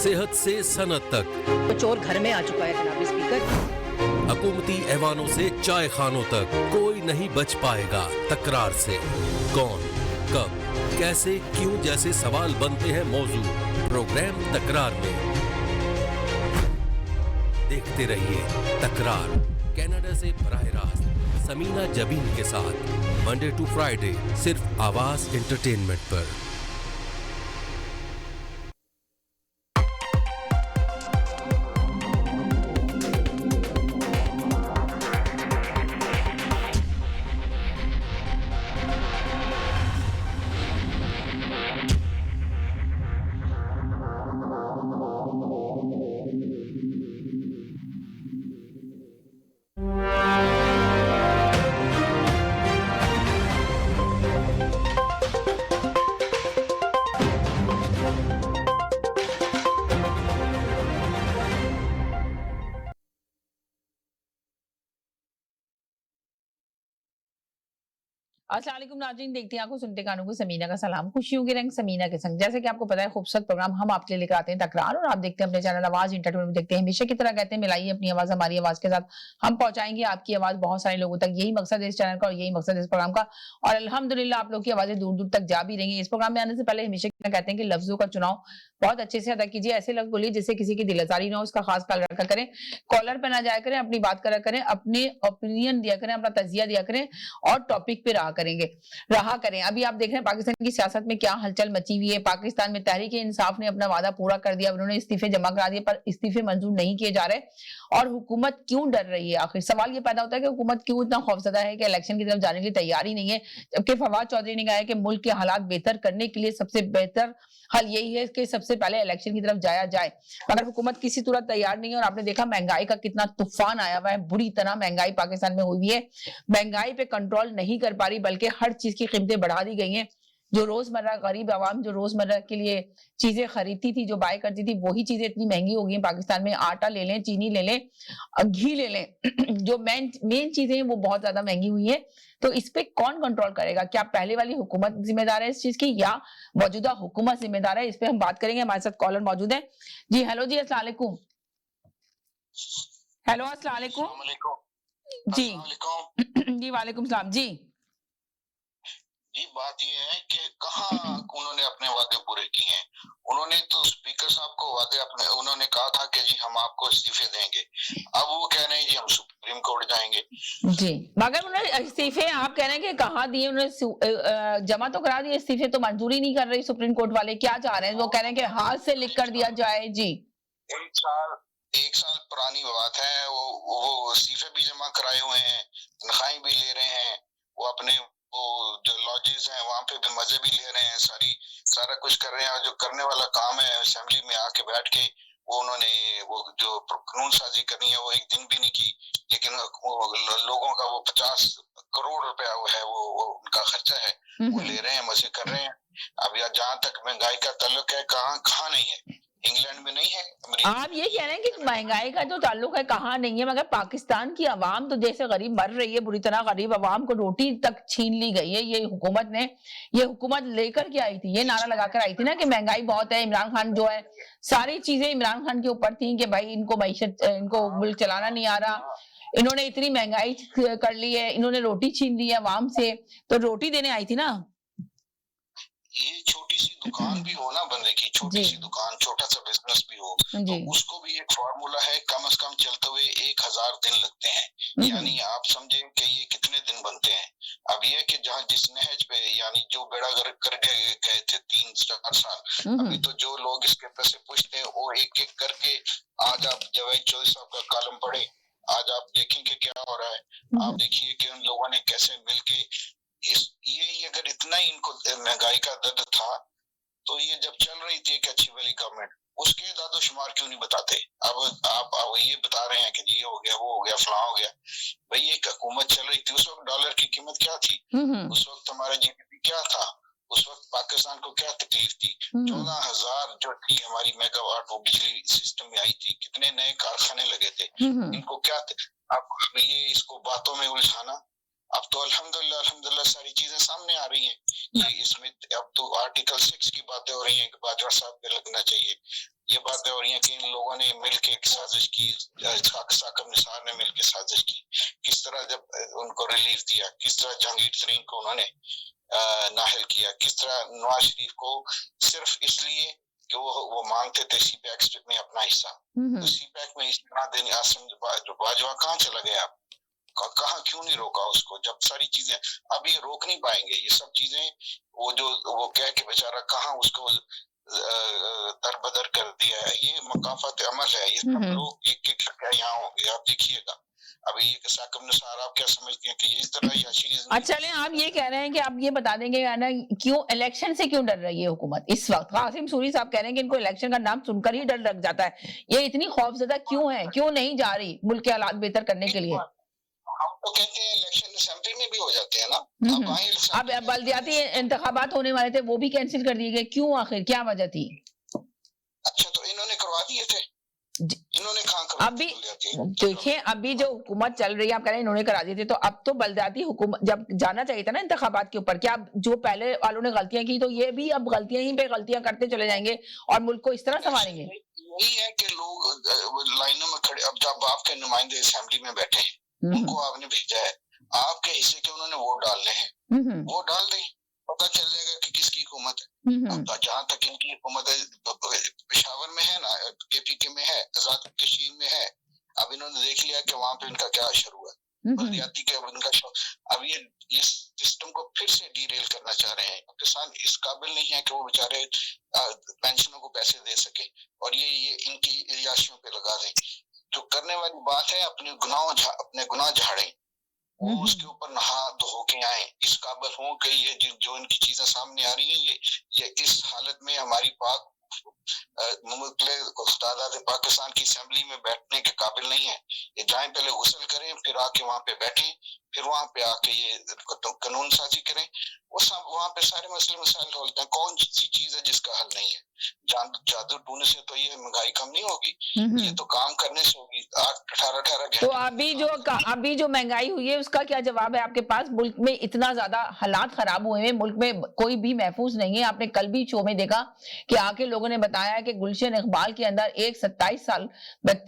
सेहत से सनत तक, तो चोर घर में आ चुका है जनाब स्पीकर। हुकूमती ऐवानों से चाय खानों तक, कोई नहीं बच पाएगा तकरार से। कौन, कब, कैसे, क्यों जैसे सवाल बनते हैं मौजू प्रोग्राम तकरार में। देखते रहिए तकरार, कनाडा से बराह रास्त समीना जबीन के साथ, मंडे टू फ्राइडे, सिर्फ आवाज एंटरटेनमेंट पर। अस्सलाम वालेकुम नाज़रीन, देखते हैं आंखों सुनते कानों को समीना का सलाम। खुशियों के रंग समीना के संग। जैसे कि आपको पता है, खूबसूरत प्रोग्राम हम आपके लिए लेकर आते हैं तकरार, और आप देखते हैं अपने चैनल आवाज एंटरटेनमेंट देखते हैं। हमेशा की तरह कहते हैं, मिलाइए अपनी आवाज हमारी आवाज के साथ, हम पहुंचाएंगे आपकी आवाज बहुत सारे लोगों तक। यही मकसद है इस चैनल का और यही मकसद है इस प्रोग्राम का। और अल्हम्दुलिल्लाह आप लोग की आवाजें दूर दूर तक जा भी रही है। इस प्रोग्राम में आने से पहले हमेशा की तरह कहते हैं कि लफ्जों का चुनाव बहुत अच्छे से अदा कीजिए। ऐसे लफ्ज बोलिए जिससे किसी की दिल आजारी ना हो, उसका खास ख्याल रखा करें। कॉलर पे ना जाया करें, अपनी बात करा करें, अपने ओपिनियन दिया करें, अपना तजिया दिया करें और टॉपिक पे रहा करें। अभी आप देख रहे हैं पाकिस्तान की सियासत में क्या हलचल मची हुई है। पाकिस्तान में तहरीक-ए-इंसाफ ने अपना वादा पूरा कर दिया, उन्होंने इस्तीफे जमा करा दिए, पर इस्तीफे मंजूर नहीं किए जा रहे। और हुकूमत क्यों डर रही है? आखिर सवाल ये पैदा होता है कि हुकूमत क्यों इतना खौफजदा है कि इलेक्शन की तरफ जाने के लिए तैयार ही नहीं है। जबकि फवाद चौधरी ने कहा है कि मुल्क के हालात बेहतर करने के लिए सबसे बेहतर हल यही है कि सबसे पहले इलेक्शन की तरफ जाया जाए। मगर हुकूमत किसी सूरत तैयार नहीं है। और आपने देखा महंगाई का कितना तूफान आया हुआ है, बुरी तरह महंगाई पाकिस्तान में हुई है। महंगाई पे कंट्रोल नहीं कर पा रही, बल्कि हर चीज की कीमतें बढ़ा दी गई हैं। जो रोजमर्रा गरीब आवाम जो रोजमर्रा के लिए चीजें खरीदती थी, जो बाय करती थी, वही चीजें इतनी महंगी हो गई हैं पाकिस्तान में। आटा ले लें, चीनी ले लें, घी ले लें, जो मेन चीजें हैं वो बहुत ज्यादा महंगी हुई है। तो इस पे कौन कंट्रोल करेगा? क्या पहले वाली हुकूमत जिम्मेदार है इस चीज की, या मौजूदा हुकूमत जिम्मेदार है? इस पे हम बात करेंगे। हमारे साथ कॉलर मौजूद है। जी हेलो जी, अस्सलाम वालेकुम। हेलो अस्सलाम वालेकुम जी। जी वालेकुम सलाम जी। जी बात यह है कि कहाँ उन्होंने अपने वादे पूरे किए हैं। उन्होंने तो स्पीकर साहब को वादे अपने उन्होंने कहा था कि जी हम आपको इस्तीफे देंगे। अब वो कह रहे हैं जी हम सुप्रीम कोर्ट जाएंगे। जी मगर उन्होंने इस्तीफे आप कह रहे हैं कि कहाँ दिए? उन्होंने जमा तो करा दिए, इस्तीफे तो मंजूरी नहीं कर रही सुप्रीम कोर्ट वाले। क्या चाह रहे हैं? वो कह रहे हैं कि हाथ से लिख कर दिया जाए। जी एक साल पुरानी बात है। वो इस्तीफे भी जमा कराए हुए हैं, तनख्वाहें भी ले रहे हैं, वो अपने वो जो लॉजेस हैं वहां पे भी मजे भी ले रहे हैं, सारा कुछ कर रहे हैं। जो करने वाला काम है असेंबली में आके बैठ के वो उन्होंने वो जो कानून साजी करनी है वो एक दिन भी नहीं की। लेकिन लोगों का वो 50 करोड़ रुपया वो है वो उनका खर्चा है, वो ले रहे हैं, मजे कर रहे हैं। अब या जहाँ तक महंगाई का ताल्लुक है, कहाँ नहीं है? इंग्लैंड में नहीं है। आप ये कह रहे हैं कि महंगाई का जो ताल्लुक है कहाँ नहीं है, मगर पाकिस्तान की आवाम तो जैसे गरीब मर रही है बुरी तरह। गरीब आवाम को रोटी तक छीन ली गई है ये हुकूमत ने। ये हुकूमत लेकर के आई थी, ये नारा लगाकर आई थी ना कि महंगाई बहुत है। इमरान खान जो है, सारी चीजें इमरान खान के ऊपर थी कि भाई इनको मैशत, इनको मुल्क चलाना नहीं आ रहा, इन्होंने इतनी महंगाई कर ली है, इन्होंने रोटी छीन ली है आवाम से, तो रोटी देने आई थी ना। ये छोटी सी दुकान भी हो ना बंदे की, छोटी सी दुकान, छोटा सा बिजनेस भी हो, तो उसको भी एक फार्मूला है, कम से कम चलते हुए 1000 दिन लगते हैं। यानी आप समझे कि ये कितने दिन बनते हैं। अब ये कि जहाँ जिस नहज पे यानी जो बेड़ा कर गए थे 3-4 साल, अभी तो जो लोग इसके पैसे पूछते हैं वो एक एक करके, आज आप जावेद चौधरी साहब का कॉलम पढ़े, आज आप देखेंगे क्या हो रहा है। आप देखिए कि उन लोगों ने कैसे मिलके ये अगर इतना ही इनको महंगाई का दर्द था, तो ये जब चल रही थी एक अच्छी वाली गवर्नमेंट, उसके दादोशुमार क्यों नहीं बताते? अब आप ये बता रहे हैं कि ये हो गया, वो हो गया, फलां हो गया। भाई एक हुकूमत चल रही थी, उस वक्त डॉलर की कीमत क्या थी? उस वक्त हमारा जीडीपी क्या था? उस वक्त पाकिस्तान को क्या तकलीफ थी? 14,000 जो थी हमारी मेगावाट वो बिजली सिस्टम में आई थी, कितने नए कारखाने लगे थे, इनको क्या अब ये इसको बातों में उलझाना। अब तो अल्हम्दुलिल्लाह सारी चीजें सामने आ रही हैं। ये इसमें अब तो आर्टिकल 6 की बातें हो रही हैं कि बाजवा साहब पे लगना चाहिए। ये बात है। और ये कि इन लोगों ने मिलके एक साजिश की, साकब निसार ने मिलके साजिश की, किस तरह जब उनको रिलीफ दिया, किस तरह जहांगीर तरीन को उन्होंने नाहल किया, किस तरह नवाज शरीफ को सिर्फ इसलिए कि वो मांगते थे सी पैक में अपना हिस्सा, तो सी पैक में हिस्सा ना देने आसिम बाजवा कहाँ चला गया, कहाँ क्यों नहीं रोका उसको, जब सारी चीजें अब ये रोक नहीं पाएंगे ये सब चीजें, वो कह के बेचारा कहाँ उसको दरबदर कर दिया है। ये मकाफत अमल है, ये सब लोग एक एक करके यहाँ होंगे, आप देखिएगा। अभी ये साकब निसार आप क्या समझते हैं कि ये इस तरह याशी? अच्छा, चलें, आप ये कह रहे हैं कि आप ये बता देंगे ना, क्यों इलेक्शन से क्यों डर रही है हुकूमत इस वक्त? कासिम सूरी साहब कह रहे हैं कि इनको इलेक्शन का नाम सुनकर ही डर लग जाता है, ये इतनी खौफजदा क्यों है, क्यों नहीं जा रही मुल्क के हालात बेहतर करने के लिए? हम तो कहते हैं इलेक्शन असेंबली में भी हो जाते हैं ना। अब बल्दियाती इंतखाबात होने वाले थे, वो भी कैंसिल कर दिए गए, क्यों, आखिर क्या वजह थी? अच्छा, तो इन्होंने करवा दिए थे, इन्होंने कहाँ करवा? अभी देखिए, अभी जो हुकूमत चल रही है, आप कह रहे हैं इन्होंने करा दिए थे, तो अब तो बल्दियाती हुकूमत जब जाना चाहिए था ना इंतखाबात के ऊपर, क्या जो पहले वालों ने गलतियां की तो ये भी अब गलतियां ही पे गलतियां करते चले जाएंगे और मुल्क को इस तरह संभालेंगे? यही है कि लोग लाइनों में खड़े, अब जब आपके नुमाइंदे असेंबली में बैठे हैं, उनको आपने भेजा है, आपके हिस्से के उन्होंने वोट डालने हैं, वो डाल दें, पता चल जाएगा कि किसकी हुकूमत है। अब जहाँ तक इनकी हुकूमत है, पेशावर में है ना, KPK में है, आजाद कश्मीर में है, अब इन्होंने देख लिया कि वहां पे इनका क्या असर हुआ, बल्दियाती के इनका अब ये सिस्टम को फिर से डीरेल करना चाह रहे हैं। किसान इस काबिल नहीं है कि वो बेचारे पेंशनों को पैसे दे सके और ये इनकी याशियों पे लगा दें। जो करने वाली बात है, अपने गुनाह झाड़ें, वो उसके ऊपर नहा धो के आए, इस काबिल हो कि ये जो इनकी चीजें सामने आ रही हैं, ये इस हालत में हमारी पाक पाकिस्तान की असेंबली में बैठने के काबिल नहीं है। ये जाएं, पहले गुस्ल करें, फिर आके वहां पे बैठें, फिर वहां पे आके ये कानून साजी करें, वो सब वहां पे सारे मसले मसाइल होते हैं। कौन सी चीज है जिसका हल नहीं है? जादू टूने से तो ये महंगाई कम नहीं होगी, ये तो काम करने से होगी। 18 घंटे। तो अभी जो महंगाई हुई है उसका क्या जवाब है आपके पास? मुल्क में इतना ज्यादा हालात खराब हुए हैं, मुल्क में कोई भी महफूज नहीं है। आपने कल भी शो में देखा कि आके लोगों ने बताया कि गुलशन इकबाल के अंदर एक 27 साल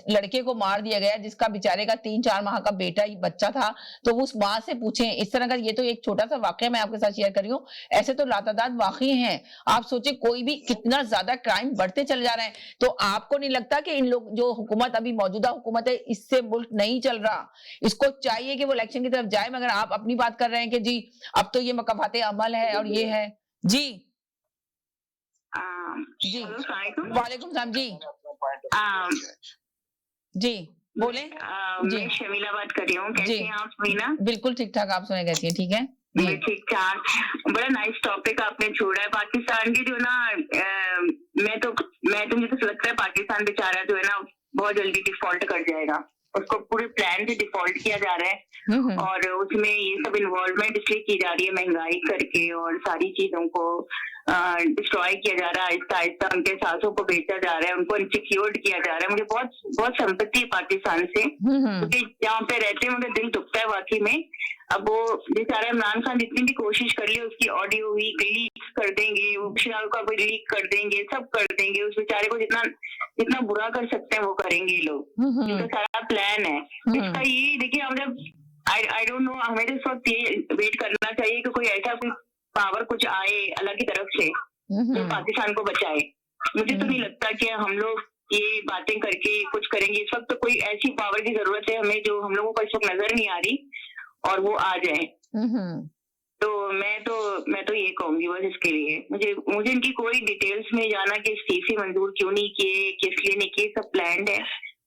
लड़के को मार दिया गया, जिसका बेचारे का 3-4 माह का बच्चा था। तो उस माँ से पूछें, इस तरह का ये तो एक छोटा सा वाकया मैं आपके साथ शेयर कर रही हूँ, ऐसे तो लातादाद वाकई हैं। आप सोचे कोई भी, कितना ज्यादा क्राइम बढ़ते चले जा रहे हैं। तो आपको नहीं लगता कि इन लोग जो हुकूमत अभी मौजूदा हुकूमत है, इससे मुल्क नहीं चल रहा? इसको चाहिए कि वो इलेक्शन की तरफ जाए, मगर आप अपनी बात कर रहे हैं कि जी अब तो ये मकाफाते अमल है और ये है। जी जी, वालेकुम सलाम जी, जी बोले। मैं शमीला बात कर रही हूँ, कैसे हैं आप मीना? बिल्कुल ठीक ठाक, आप सुने कैसी हैं? ठीक है, ठीक ठाक। बड़ा नाइस टॉपिक आपने छोड़ा है। पाकिस्तान की जो ना, मुझे तो लगता है पाकिस्तान बेचारा जो है ना बहुत जल्दी डिफॉल्ट कर जाएगा। उसको पूरे प्लान से डिफॉल्ट किया जा रहा है और उसमें ये सब इन्वॉल्वमेंट इसलिए की जा रही है महंगाई करके, और सारी चीजों को डिस्ट्रॉय किया जा रहा है, आहिस्ता आहिस्ता उनके सांसों को बेचा जा रहा है, उनको इनसिक्योर्ड किया जा रहा है। मुझे बहुत बहुत सिंपैथी है पाकिस्तान से, क्योंकि जहाँ पे रहते हैं मुझे दिल दुखता है वाकई में। अब वो बेचारा इमरान खान जितनी भी कोशिश कर ली, उसकी ऑडियो लीक कर देंगे, वो का कोई लीक कर देंगे, सब कर देंगे। उस बेचारे को जितना बुरा कर सकते हैं वो करेंगे लोग। इसका सारा प्लान है। इसका ये देखिए, हम आई डोंट नो, हमें तो इस वक्त ये वेट करना चाहिए कि कोई ऐसा कोई पावर कुछ आए अल्लाह की तरफ से जो पाकिस्तान को बचाए। मुझे तो नहीं लगता कि हम लोग ये बातें करके कुछ करेंगे। इस वक्त तो कोई ऐसी पावर की जरूरत है हमें जो हम लोगों को इस वक्त नजर नहीं आ रही, और वो आ जाए। तो मैं तो ये कहूंगी बस इसके लिए। मुझे इनकी कोई डिटेल्स में जाना कि इस्तीफे मंजूर क्यों नहीं किए, किस लिए नहीं किए, सब प्लान्ड है।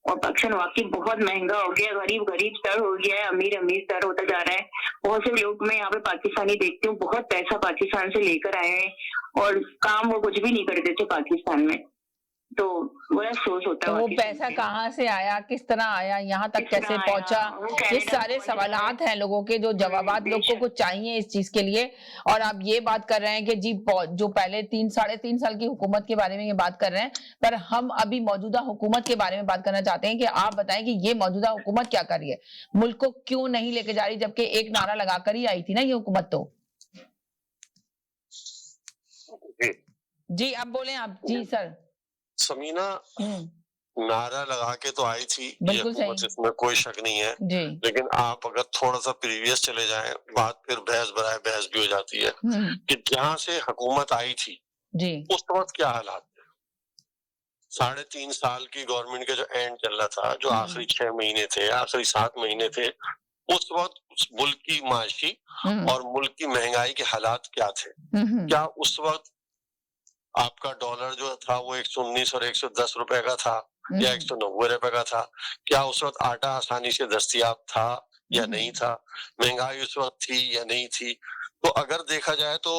और पाकिस्तान वाकई बहुत महंगा हो गया, गरीब तर हो गया है, अमीर तर होता जा रहा है। बहुत से लोग मैं यहाँ पे पाकिस्तानी देखती हूँ, बहुत पैसा पाकिस्तान से लेकर आए हैं और काम वो कुछ भी नहीं करते थे पाकिस्तान में। तो बड़ा अफसोस होता है। तो वो पैसा कहाँ से आया, किस तरह आया, यहाँ तक कैसे पहुंचा, ये सारे सवालात हैं लोगों के, जो जवाबात लोगों को चाहिए इस चीज के लिए। और आप ये बात कर रहे हैं कि जी जो पहले 3-3.5 साल की हुकूमत के बारे में ये बात कर रहे हैं, पर हम अभी मौजूदा हुकूमत के बारे में बात करना चाहते हैं कि आप बताएं कि ये मौजूदा हुकूमत क्या कर रही है, मुल्क को क्यों नहीं लेके जा रही, जबकि एक नारा लगाकर ही आई थी ना ये हुकूमत। तो जी आप बोले आप। जी सर। समीना हम्म, नारा लगा के तो आई थी, ये बिल्कुल हुकूमत, सही। इसमें कोई शक नहीं है, जी। लेकिन आप अगर थोड़ा सा प्रीवियस चले जाएं, बात फिर बहस बराए बहस भी हो जाती है कि जहां से हुकूमत आई थी जी। उस वक्त क्या हालात थे। 3.5 साल की गवर्नमेंट का जो एंड चल रहा था, जो आखिरी 6 महीने थे, आखिरी 7 महीने थे, उस वक्त उस मुल्क की माशी और मुल्क की महंगाई के हालात क्या थे। क्या उस वक्त आपका डॉलर जो था वो 119 और 110 रुपए का था या 190 रुपए का था? क्या उस वक्त आटा आसानी से दस्तयाब था या नहीं था? महंगाई उस वक्त थी या नहीं थी? तो अगर देखा जाए तो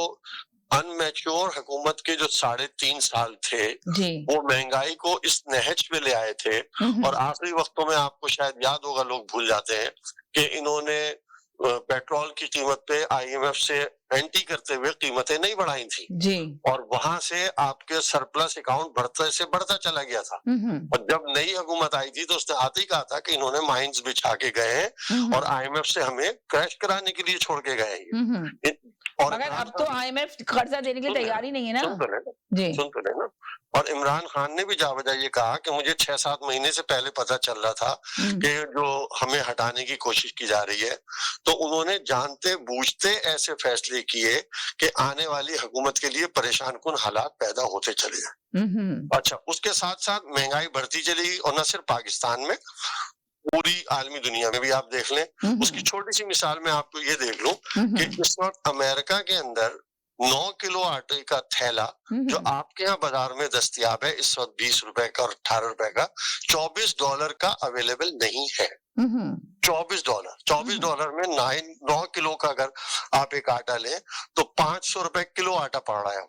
अनमैच्योर हुकूमत के जो 3.5 साल थे वो महंगाई को इस नहज पे ले आए थे। और आखिरी वक्तों में आपको शायद याद होगा, लोग भूल जाते हैं कि इन्होंने पेट्रोल की कीमत पे IMF से एंटी करते हुए कीमतें नहीं बढ़ाई थी जी। और वहां से आपके सरप्लस अकाउंट बढ़ते से बढ़ता चला गया था। और जब नई हुकूमत आई थी तो उसने आते ही कहा था कि इन्होंने माइंस बिछा के गए हैं और IMF से हमें क्रैश कराने के लिए छोड़ के गए हैं। और मगर अब तो IMF कर्जा देने के लिए तैयार ही नहीं है ना। सुन तो लेना। और इमरान खान ने भी जावजा ये कहा कि मुझे 6-7 महीने से पहले पता चल रहा था कि जो हमें हटाने की कोशिश की जा रही है, तो उन्होंने जानते बूझते ऐसे फैसले किए कि आने वाली हुकूमत के लिए परेशान कुन हालात पैदा होते चले जाए। अच्छा, उसके साथ साथ महंगाई बढ़ती चली और न सिर्फ पाकिस्तान में, पूरी आलमी दुनिया में भी आप देख लें। उसकी छोटी सी मिसाल में आपको ये देख लूं कि इस वक्त अमेरिका के अंदर 9 किलो आटे का थैला जो आपके यहाँ बाजार में दस्तयाब है इस वक्त 20 रुपए का और 18 रुपए का, $24 का अवेलेबल नहीं है। $24 में 9 किलो का अगर आप एक आटा लें तो 500 रुपए किलो आटा पड़ रहा है।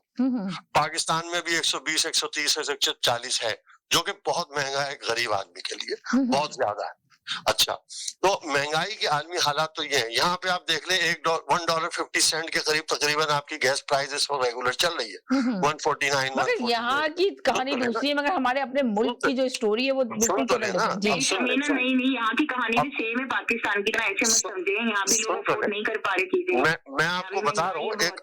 पाकिस्तान में भी 120, 130, 140 है, जो कि बहुत महंगा है गरीब आदमी के लिए, बहुत ज्यादा है। अच्छा, तो महंगाई के आलमी हालात तो ये हैं। यहाँ पे आप देख लें $1.50 के करीब तकरीबन आपकी गैस प्राइस इस वक्त रेगुलर चल रही है 149। मगर यहाँ की कहानी दूसरी है, मगर हमारे अपने मुल्क की जो स्टोरी है वो बिल्कुल नहीं, यहाँ की कहानी भी सेम है पाकिस्तान की तरह, ऐसे मत समझे। यहाँ भी लोग अफोर्ड नहीं कर पा रहे चीजें। मैं आपको बता रहा हूँ एक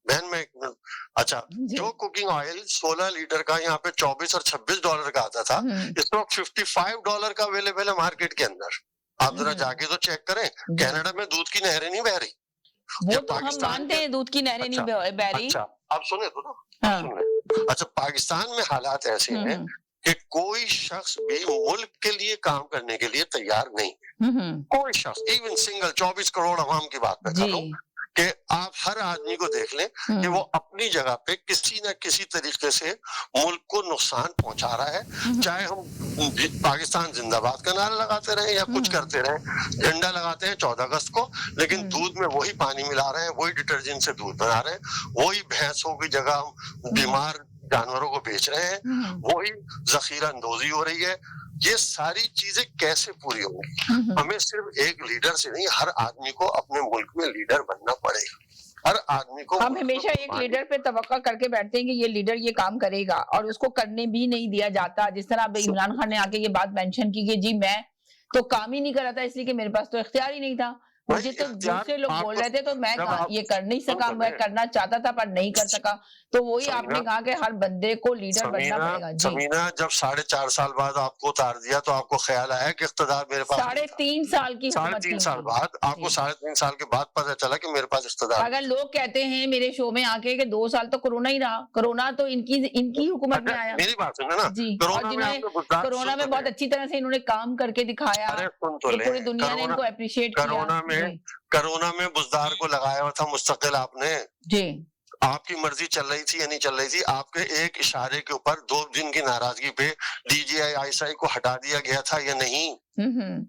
बहन में। अच्छा, जो कुकिंग ऑयल 16 लीटर का यहाँ पे $24 और $26 का आता था, इस वक्त $55 का अवेलेबल है मार्केट के अंदर। आप जरा जाके तो चेक करें। कनाडा में दूध की नहरें नहीं बह रही, वो तो हम मानते हैं दूध की नहरें नहीं बह रही। अच्छा, आप सुने तो ना, सुने। अच्छा, पाकिस्तान में हालात ऐसे हैं कि कोई शख्स भी मुल्क के लिए काम करने के लिए तैयार नहीं है। कोई शख्स, इवन सिंगल 24 करोड़ अवाम की बात कर रहा हूँ कि आप हर आदमी को देख लें कि वो अपनी जगह पे किसी न किसी तरीके से मुल्क को नुकसान पहुंचा रहा है। चाहे हम पाकिस्तान जिंदाबाद का नारा लगाते रहे या कुछ करते रहे, झंडा लगाते हैं 14 अगस्त को, लेकिन दूध में वही पानी मिला रहे हैं, वही डिटर्जेंट से दूध बना रहे हैं, वही भैंसों की जगह बीमार जानवरों को बेच रहे हैं, वही जखीरा अंदोजी हो रही है। ये सारी चीजें कैसे पूरी होंगी? हमें सिर्फ एक लीडर से नहीं, हर आदमी को अपने मुल्क में लीडर बनना पड़ेगा। हर आदमी को, हम हमेशा एक लीडर पे तवक्का करके बैठते हैं कि ये लीडर ये काम करेगा और उसको करने भी नहीं दिया जाता। जिस तरह अब इमरान खान ने आके ये बात मेंशन की कि जी मैं तो काम ही नहीं कर रहा था इसलिए कि मेरे पास तो इख्तियार ही नहीं था, मुझे तो दूसरे लोग बोल रहे थे तो मैं ये कर नहीं सका, मैं करना चाहता था पर नहीं कर सका। तो वही आपने कहा कि हर बंदे को लीडर बनना पड़ेगा। समीना, जब 4.5 साल बाद आपको उतार दिया तो आपको ख्याल आया कि इख्तियार मेरे पास 3.5 साल की 3.5 साल बाद आपको 3.5 साल के बाद पता चला कि मेरे पास इख्तियार। अगर लोग कहते हैं मेरे शो में आके कि 2 साल तो कोरोना ही रहा, कोरोना तो इनकी हुकूमत में आया। मेरी बात सुनना ना जी, कोरोना में बहुत अच्छी तरह से इन्होंने काम करके दिखाया, पूरी दुनिया ने इनको अप्रिशिएट किया। कोरोना में बुजदार को लगाया हुआ था मुस्तकिल आपने जी, आपकी मर्जी चल रही थी या नहीं चल रही थी, आपके एक इशारे के ऊपर 2 दिन की नाराजगी पे DGI ISI को हटा दिया गया था या नहीं?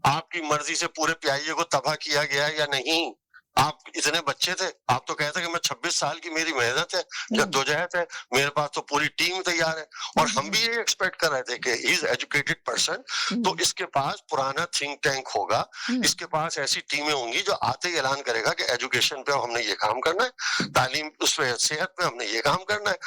आपकी मर्जी से पूरे PIA को तबाह किया गया या नहीं? आप इतने बच्चे थे, आप तो कहते कि मैं 26 साल की मेरी मेहनत है, जद्दोजहद है, मेरे पास तो पूरी टीम तैयार है। और हम भी ये एक्सपेक्ट कर रहे थे कि ही इज एजुकेटेड पर्सन, तो इसके पास पुराना थिंक टैंक होगा, इसके पास ऐसी टीमें होंगी जो आते ही ऐलान करेगा कि एजुकेशन पे हमने ये काम करना है, तालीम उस पे, सेहत पे हमने ये काम करना है,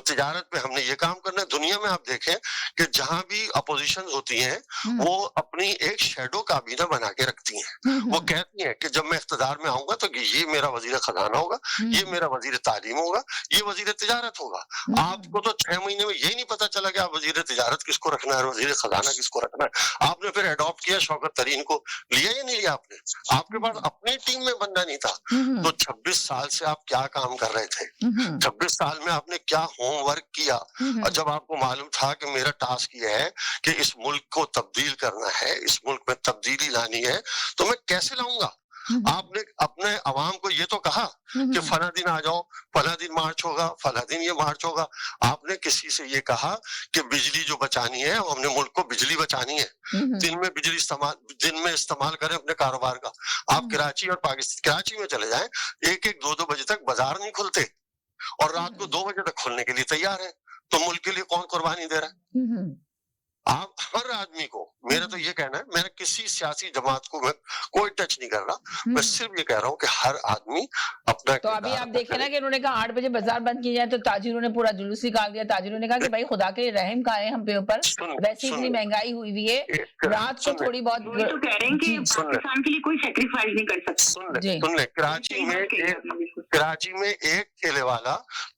तिजारत पे हमने ये काम करना है। दुनिया में आप देखें कि जहां भी अपोजिशन होती हैं वो अपनी एक शेडो काबीना बना के रखती हैं। वो कहती हैं कि जब मैं इख्तियार में आऊंगा हो कि ये मेरा वजीर खजाना होगा, ये मेरा वजीर तालीम होगा, ये वजीर तिजारत होगा। आपको तो 6 महीने में यही नहीं पता चला कि आप वजीर तिजारत किसको रखना है, वजीर खजाना किसको रखना है। आपने फिर अडॉप्ट किया शौकत तरीन को, लिया या नहीं लिया आपने? आपके पास अपनी टीम में बंदा नहीं था। तो 26 साल से आप क्या काम कर रहे थे? 26 साल में आपने क्या होमवर्क किया? और जब आपको मालूम था कि मेरा टास्क ये है कि इस मुल्क को तब्दील करना है, इस मुल्क में तब्दीली लानी है, तो मैं कैसे लाऊंगा? आपने अपने अवाम को ये तो कहा कि फला दिन आ जाओ, फला दिन मार्च होगा, फला दिन ये मार्च होगा। आपने किसी से ये कहा कि बिजली जो बचानी है, हमने मुल्क को बिजली बचानी है, दिन में बिजली दिन में इस्तेमाल करें अपने कारोबार का। आप कराची और पाकिस्तान, कराची में चले जाएं, 1-1, 2-2 बजे तक बाजार नहीं खुलते और रात को 2 बजे तक खुलने के लिए तैयार है। तो मुल्क के लिए कौन कुर्बानी दे रहा है? आप हर आदमी को, मेरा तो ये कहना है, मैं किसी सियासी जमात को मैं कोई टच नहीं कर रहा, मैं सिर्फ ये कह रहा हूँ कि हर आदमी अपना। तो अभी आप देखें ना कि उन्होंने कहा 8 बजे बाजार बंद किया जाए, तो ताजिरों ने पूरा जुलूस निकाल दिया। ताजिरों ने कहा कि भाई खुदा के रहम का है हम पे ऊपर, वैसे इतनी महंगाई हुई हुई है, रात को थोड़ी बहुत तो कह रहे हैं कि पाकिस्तान के लिए कोई सेक्रीफाइस नहीं कर सकता। सुन ले, कराची में एक ठेले वाला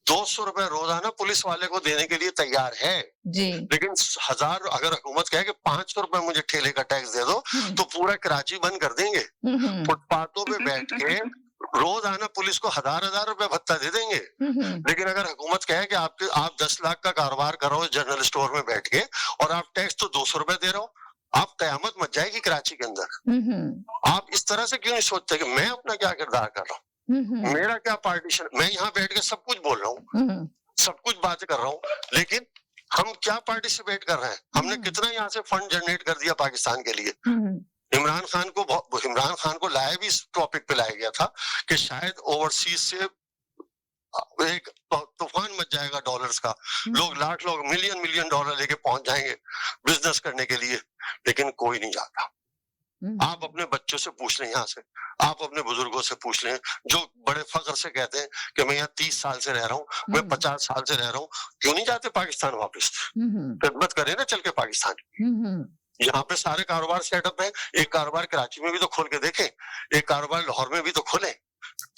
200 रुपए रोजाना पुलिस वाले को देने के लिए तैयार है जी, लेकिन 1000 अगर हुकूमत कहे कि 500 रुपए मुझे ठेले का टैक्स दे दो तो पूरा कराची बंद कर देंगे। फुटपाथों पे बैठ के रोज आना पुलिस को 1000 रुपए भत्ता दे देंगे। लेकिन अगर हुकूमत कहे कि आप 10 लाख का कारोबार करो जनरल स्टोर में बैठ के और आप टैक्स तो 200 रुपए दे रहे हो, आप कयामत मच जाएगी कराची के अंदर। आप इस तरह से क्यों नहीं सोचते कि मैं अपना क्या किरदार कर रहा हूँ, मेरा क्या पार्टीशन, मैं यहाँ बैठ के सब कुछ बोल रहा हूँ, सब कुछ बातें कर रहा हूँ, लेकिन हम क्या पार्टिसिपेट कर रहे हैं? हमने कितना यहाँ से फंड जनरेट कर दिया पाकिस्तान के लिए। इमरान खान को लाया भी इस टॉपिक पे लाया गया था कि शायद ओवरसीज से एक तूफान मच जाएगा डॉलर्स का, लोग लाख लोग मिलियन डॉलर लेके पहुंच जाएंगे बिजनेस करने के लिए, लेकिन कोई नहीं जाता। आप अपने बच्चों से पूछ लें, यहाँ से आप अपने बुजुर्गों से पूछ लें जो बड़े फख्र से कहते हैं कि मैं यहाँ 30 साल से रह रहा हूँ, मैं 50 साल से रह रहा हूँ, क्यों नहीं जाते पाकिस्तान वापस? खिदमत करें ना चल के पाकिस्तान। यहाँ पे सारे कारोबार सेटअप है, एक कारोबार कराची में भी तो खोल के देखें, एक कारोबार लाहौर में भी तो खोले।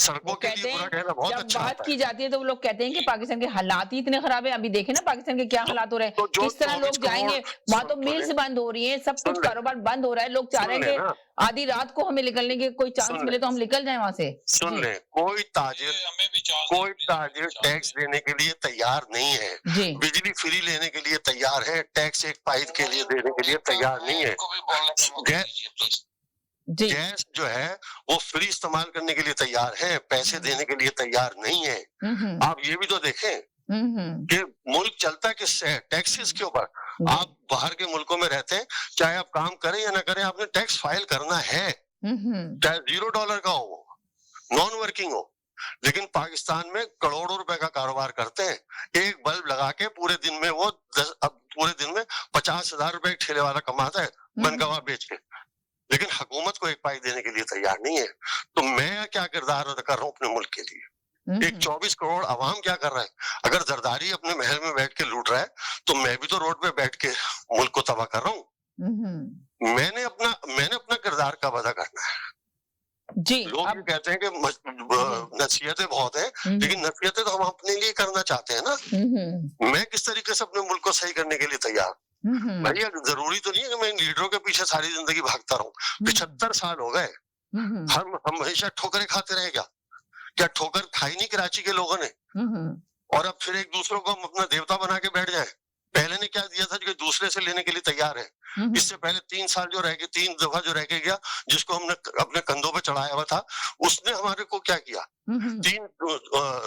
सड़कों के लिए बुरा कहना बहुत अच्छा बात की जाती है तो वो लोग कहते हैं कि पाकिस्तान के हालात ही इतने खराब है। अभी देखें ना पाकिस्तान के क्या हालात हो रहे हैं, किस तरह लोग जाएंगे वहां, तो मिल्स बंद हो रही है, सब कुछ कारोबार बंद हो रहा है। लोग चाह रहे हैं कि आधी रात को हमें निकलने की कोई चांस मिले तो हम निकल जाएं वहां से। सुन ले, कोई ताजिर टैक्स देने के लिए तैयार नहीं है, बिजली फ्री लेने के लिए तैयार है, टैक्स एक पाइप के लिए देने के लिए तैयार नहीं है, गैस जो है वो फ्री इस्तेमाल करने के लिए तैयार है, पैसे देने के लिए तैयार नहीं है। आप ये भी तो देखें कि मुल्क चलता किससे है? टैक्सेस के ऊपर। आप बाहर के मुल्कों में रहते हैं, चाहे आप काम करें या ना करें, आपने टैक्स फाइल करना है, चाहे $0 का हो, नॉन वर्किंग हो। लेकिन पाकिस्तान में करोड़ों रुपए का कारोबार करते हैं, एक बल्ब लगा के पूरे दिन में वो पूरे दिन में 50,000 रुपए ठेले वाला कमाता है बनगवा बेच के, लेकिन हुकूमत को एक पाई देने के लिए तैयार नहीं है। तो मैं क्या किरदार अदा कर रहा हूँ अपने मुल्क के लिए? एक 24 करोड़ आवाम क्या कर रहा है? अगर जरदारी अपने महल में बैठ के लूट रहा है तो मैं भी तो रोड पे बैठ के मुल्क को तबाह कर रहा हूँ। मैंने अपना किरदार कब अदा करना है? जी, लोग ये कहते हैं कि नसीहतें बहुत हैं, लेकिन नसीहतें तो हम अपने लिए करना चाहते हैं ना। मैं किस तरीके से अपने मुल्क को सही करने के लिए तैयार? भैया जरूरी तो नहीं है कि मैं इन लीडरों के पीछे सारी जिंदगी भागता रहूं। 75 साल हो गए, हम हमेशा ठोकरें खाते रहे क्या ठोकर खाई नहीं कराची के लोगों ने? और अब फिर एक दूसरों को हम अपना देवता बना के बैठ जाए। पहले ने क्या दिया था जो दूसरे से लेने के लिए तैयार है। इससे पहले 3 साल जो रह गए, 3 दफा जो रह के गया, जिसको हमने अपने कंधों पे चढ़ाया हुआ था, उसने हमारे को क्या किया?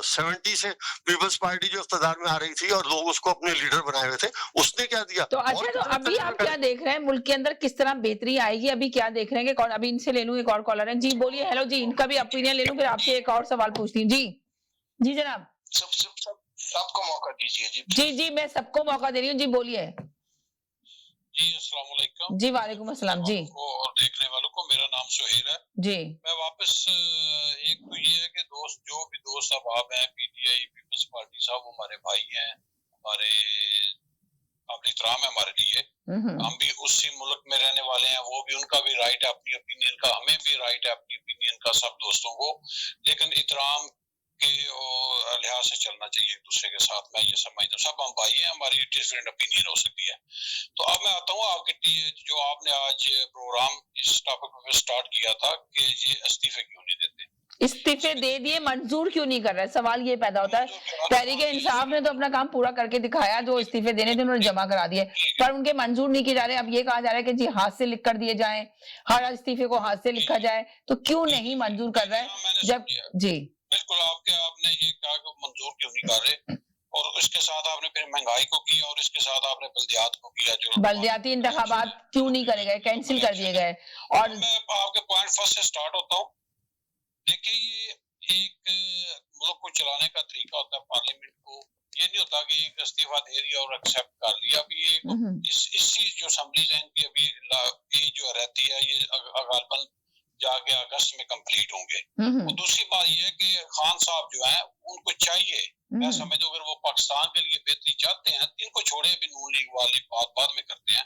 70 से पीपल्स पार्टी जो इख्तियार में आ रही थी और लोग उसको अपने लीडर बनाए हुए थे, उसने क्या दिया? तो अच्छा, तो अभी आप क्या देख रहे हैं मुल्क के अंदर किस तरह बेहतरी आएगी? अभी क्या देख रहे हैं कि अभी इनसे ले लूं, एक और कॉलर है जी, बोलिए। हेलो जी, इनका भी ओपिनियन ले लूं, फिर आपसे एक और सवाल पूछती हूँ। जी जनाब, सबको मौका दीजिए। जी मैं सबको मौका दे रही हूँ। जी बोलिए। जी अस्सलाम वालेकुम। जी वालेकुम अस्सलाम। जी, और देखने वालों को, मेरा नाम सुहेल है। जी, मैं वापस एक तो ये है कि जो भी दोस्त अहबाब हैं, पीटीआई पीपल्स पार्टी साहब, हमारे भाई हैं, हमारे आप इतराम है हमारे लिए, हम भी उसी मुल्क में रहने वाले हैं, वो भी, उनका भी राइट है अपनी ओपिनियन का, हमें भी राइट है अपनी ओपिनियन का, सब दोस्तों को, लेकिन इतराम के लिहाज से चलना चाहिए एक दूसरे के साथ। मैं ये समझता हूँ सब हम भाई हैं, हमारी डिफरेंट ओपिनियन हो सकती है। तो अब मैं आता हूँ आपके जो आपने आज प्रोग्राम इस टॉपिक पे स्टार्ट किया था कि ये इस्तीफे क्यों नहीं देते, इस्तीफे दे दिए, मंजूर क्यों नहीं कर रहे? सवाल ये पैदा होता है। तहरीक इंसाफ ने तो अपना काम पूरा करके दिखाया, जो इस्तीफे देने थे उन्होंने जमा करा दिए, पर उनके मंजूर नहीं किए जा रहे। अब ये कहा जा रहा है कि जी हाथ से लिख कर दिए जाएं, हर इस्तीफे को हाथ से लिखा जाए, तो क्यों नहीं मंजूर कर रहे हैं? जब जी बिल्कुल आपने ये कहा कि मंजूर क्यों नहीं कर रहे, और इसके साथ आपने फिर महंगाई को किया, और इसके साथ आपने बल्दियात को किया, जो बल्दियाती इंतखाबात क्यों नहीं करे गए, कैंसिल कर दिए गए। और मैं आपके पॉइंट फर्स्ट से स्टार्ट होता हूँ। देखिए, ये एक मुल्क को चलाने का तरीका होता है, पार्लियामेंट को ये नहीं होता कि एक इस्तीफा दे दिया और एक्सेप्ट कर लिया। अभी ये इसी जो असेंबलीज हैं इनकी अभी ये जो रहती है, ये गालबन जाके अगस्त में कंप्लीट होंगे। और दूसरी बात ये है कि खान साहब जो है उनको चाहिए, मैं समझता हूँ अगर वो पाकिस्तान के लिए बेहतरी चाहते हैं, इनको छोड़े, अभी नून लीग वाली बात बाद में करते हैं,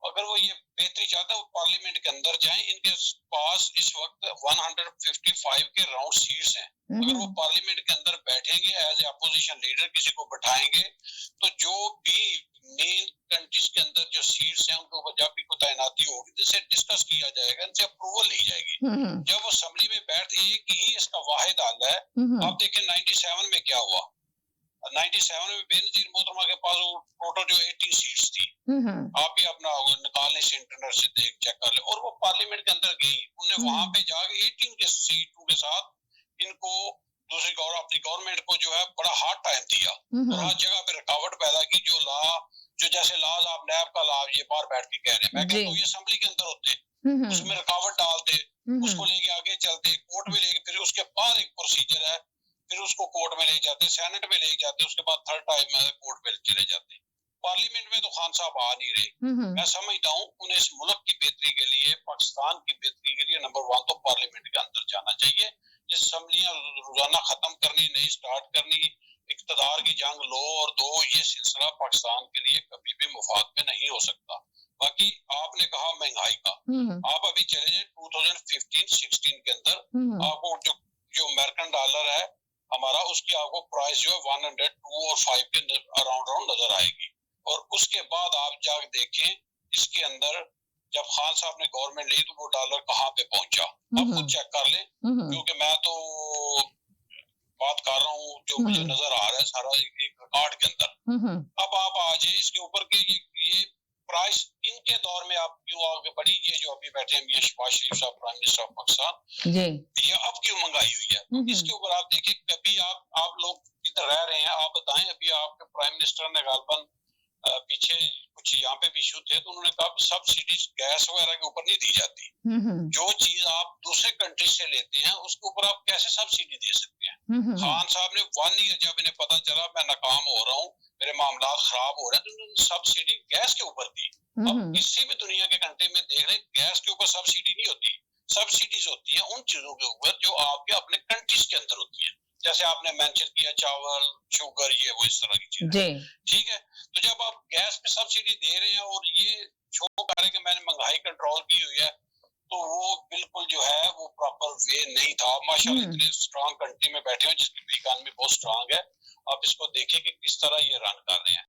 अगर वो ये बेहतरी चाहते हैं वो पार्लियामेंट के अंदर जाएं। इनके पास इस वक्त 155 के राउंड सीट्स हैं, अगर वो पार्लियामेंट के अंदर बैठेंगे एज ए अपोजिशन लीडर, किसी को बैठाएंगे, तो जो भी मेन कंट्रीज के अंदर जो सीट्स हैं उनको जब भी कोई तैनाती होगी, जिससे डिस्कस किया जाएगा, इनसे अप्रूवल ली जाएगी। जब वो असेंबली में बैठ, एक ही इसका वाहिद हल है। आप देखें 97 में क्या हुआ, 97 में बेनजीर मोहतरमा के पास टोटल जो 18 सीट्स थी, आप ही अपना निकालने से इंटरनेट से देख चेक कर ले, और वो पार्लियामेंट के अंदर गई, उन्होंने वहां पे जाके 18 के सीटों के साथ इनको दूसरी अपनी गवर्नमेंट को जो है बड़ा हार्ड टाइम दिया, और हर जगह पे रुकावट पैदा की। जो जैसे लाज आप नैब का लाभ ये बाहर बैठ के कह रहे हैं, मैं कहता हूँ ये असेंबली के अंदर होते, उसमें रुकावट डालते, उसको लेके आगे चलते, कोर्ट में लेके, फिर उसके बाद एक प्रोसीजर है, फिर उसको कोर्ट में ले जाते, सेनेट में ले जाते, उसके बाद थर्ड टाइम में कोर्ट में चले जाते। पार्लियामेंट में तो खान साहब आ नहीं रहे। मैं समझता हूँ उन्हें इस मुल्क की बेहतरी के लिए, पाकिस्तान की बेहतरी के लिए नंबर 1 तो पार्लियामेंट के अंदर जाना चाहिए। ये असेंबलियां रोजाना खत्म करनी, नहीं स्टार्ट करनी, इख्तिदार की जंग लो और दो, ये सिलसिला पाकिस्तान के लिए कभी भी मुफाद में नहीं हो सकता। बाकी आपने कहा महंगाई का, आप अभी चले जाए 2015-16 के अंदर आपको जो अमेरिकन डॉलर है हमारा, उसकी आपको प्राइस जो है 102 और 5 के अराउंड नजर आएगी। और उसके बाद आप जाके देखें इसके अंदर जब खान साहब ने गवर्नमेंट ली तो वो डॉलर कहाँ पे पहुंचा, आप खुद चेक कर लें, क्योंकि मैं तो बात कर रहा हूँ जो मुझे नजर आ रहा है सारा एक रिकॉर्ड के अंदर। अब आप आ जाए इसके ऊपर के ये प्राइस इनके दौर में आप क्यों आगे बढ़ी, ये जो अभी बैठे हैं मियां शहबाज शरीफ साहब प्राइम मिनिस्टर ऑफ पाकिस्तान, ये अब क्यों महंगाई हुई है? इसके ऊपर आप देखिए, कभी आप लोग इधर रह रहे हैं, आप बताएं, अभी आपके प्राइम मिनिस्टर ने गालबन पीछे कुछ यहाँ पे भी इशू थे, तो उन्होंने कहा सब्सिडीज गैस वगैरह के ऊपर नहीं दी जाती। जो चीज आप दूसरे कंट्री से लेते हैं उसके ऊपर आप कैसे सब्सिडी दे सकते हैं? खान साहब ने 1 ईयर जब इन्हें पता चला मैं नाकाम हो रहा हूँ, मेरे मामला खराब हो रहे हैं, तो उन्होंने सब्सिडी गैस के ऊपर दी। अब किसी भी दुनिया के कंट्री में देख रहे गैस के ऊपर सब्सिडी नहीं होती, सब्सिडीज होती है उन चीजों के ऊपर जो आपके अपने कंट्रीज के अंदर होती है, जैसे आपने मेंशन किया चावल, शुगर, ये वो इस तरह की चीजें, ठीक है। तो जब आप गैस पे सब्सिडी दे रहे हैं और ये शो कर रहे हैं कि मैंने महंगाई कंट्रोल की हुई है, तो वो बिल्कुल जो है वो प्रॉपर वे नहीं था। माशाल्लाह इतने स्ट्रांग कंट्री में बैठे हो जिसकी इकोनॉमी बहुत स्ट्रांग है, आप इसको देखिए कि किस तरह ये रन कर रहे हैं।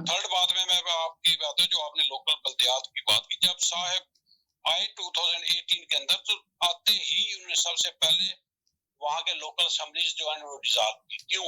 थर्ड बात में मैं आपकी बात है जो आपने लोकल बल्दियात की बात की, जब साहब आए 2018 के अंदर तो आते ही उन्होंने सबसे पहले वहां के लोकल असेंबलीज जो है वो डिसॉल्व की। क्यों?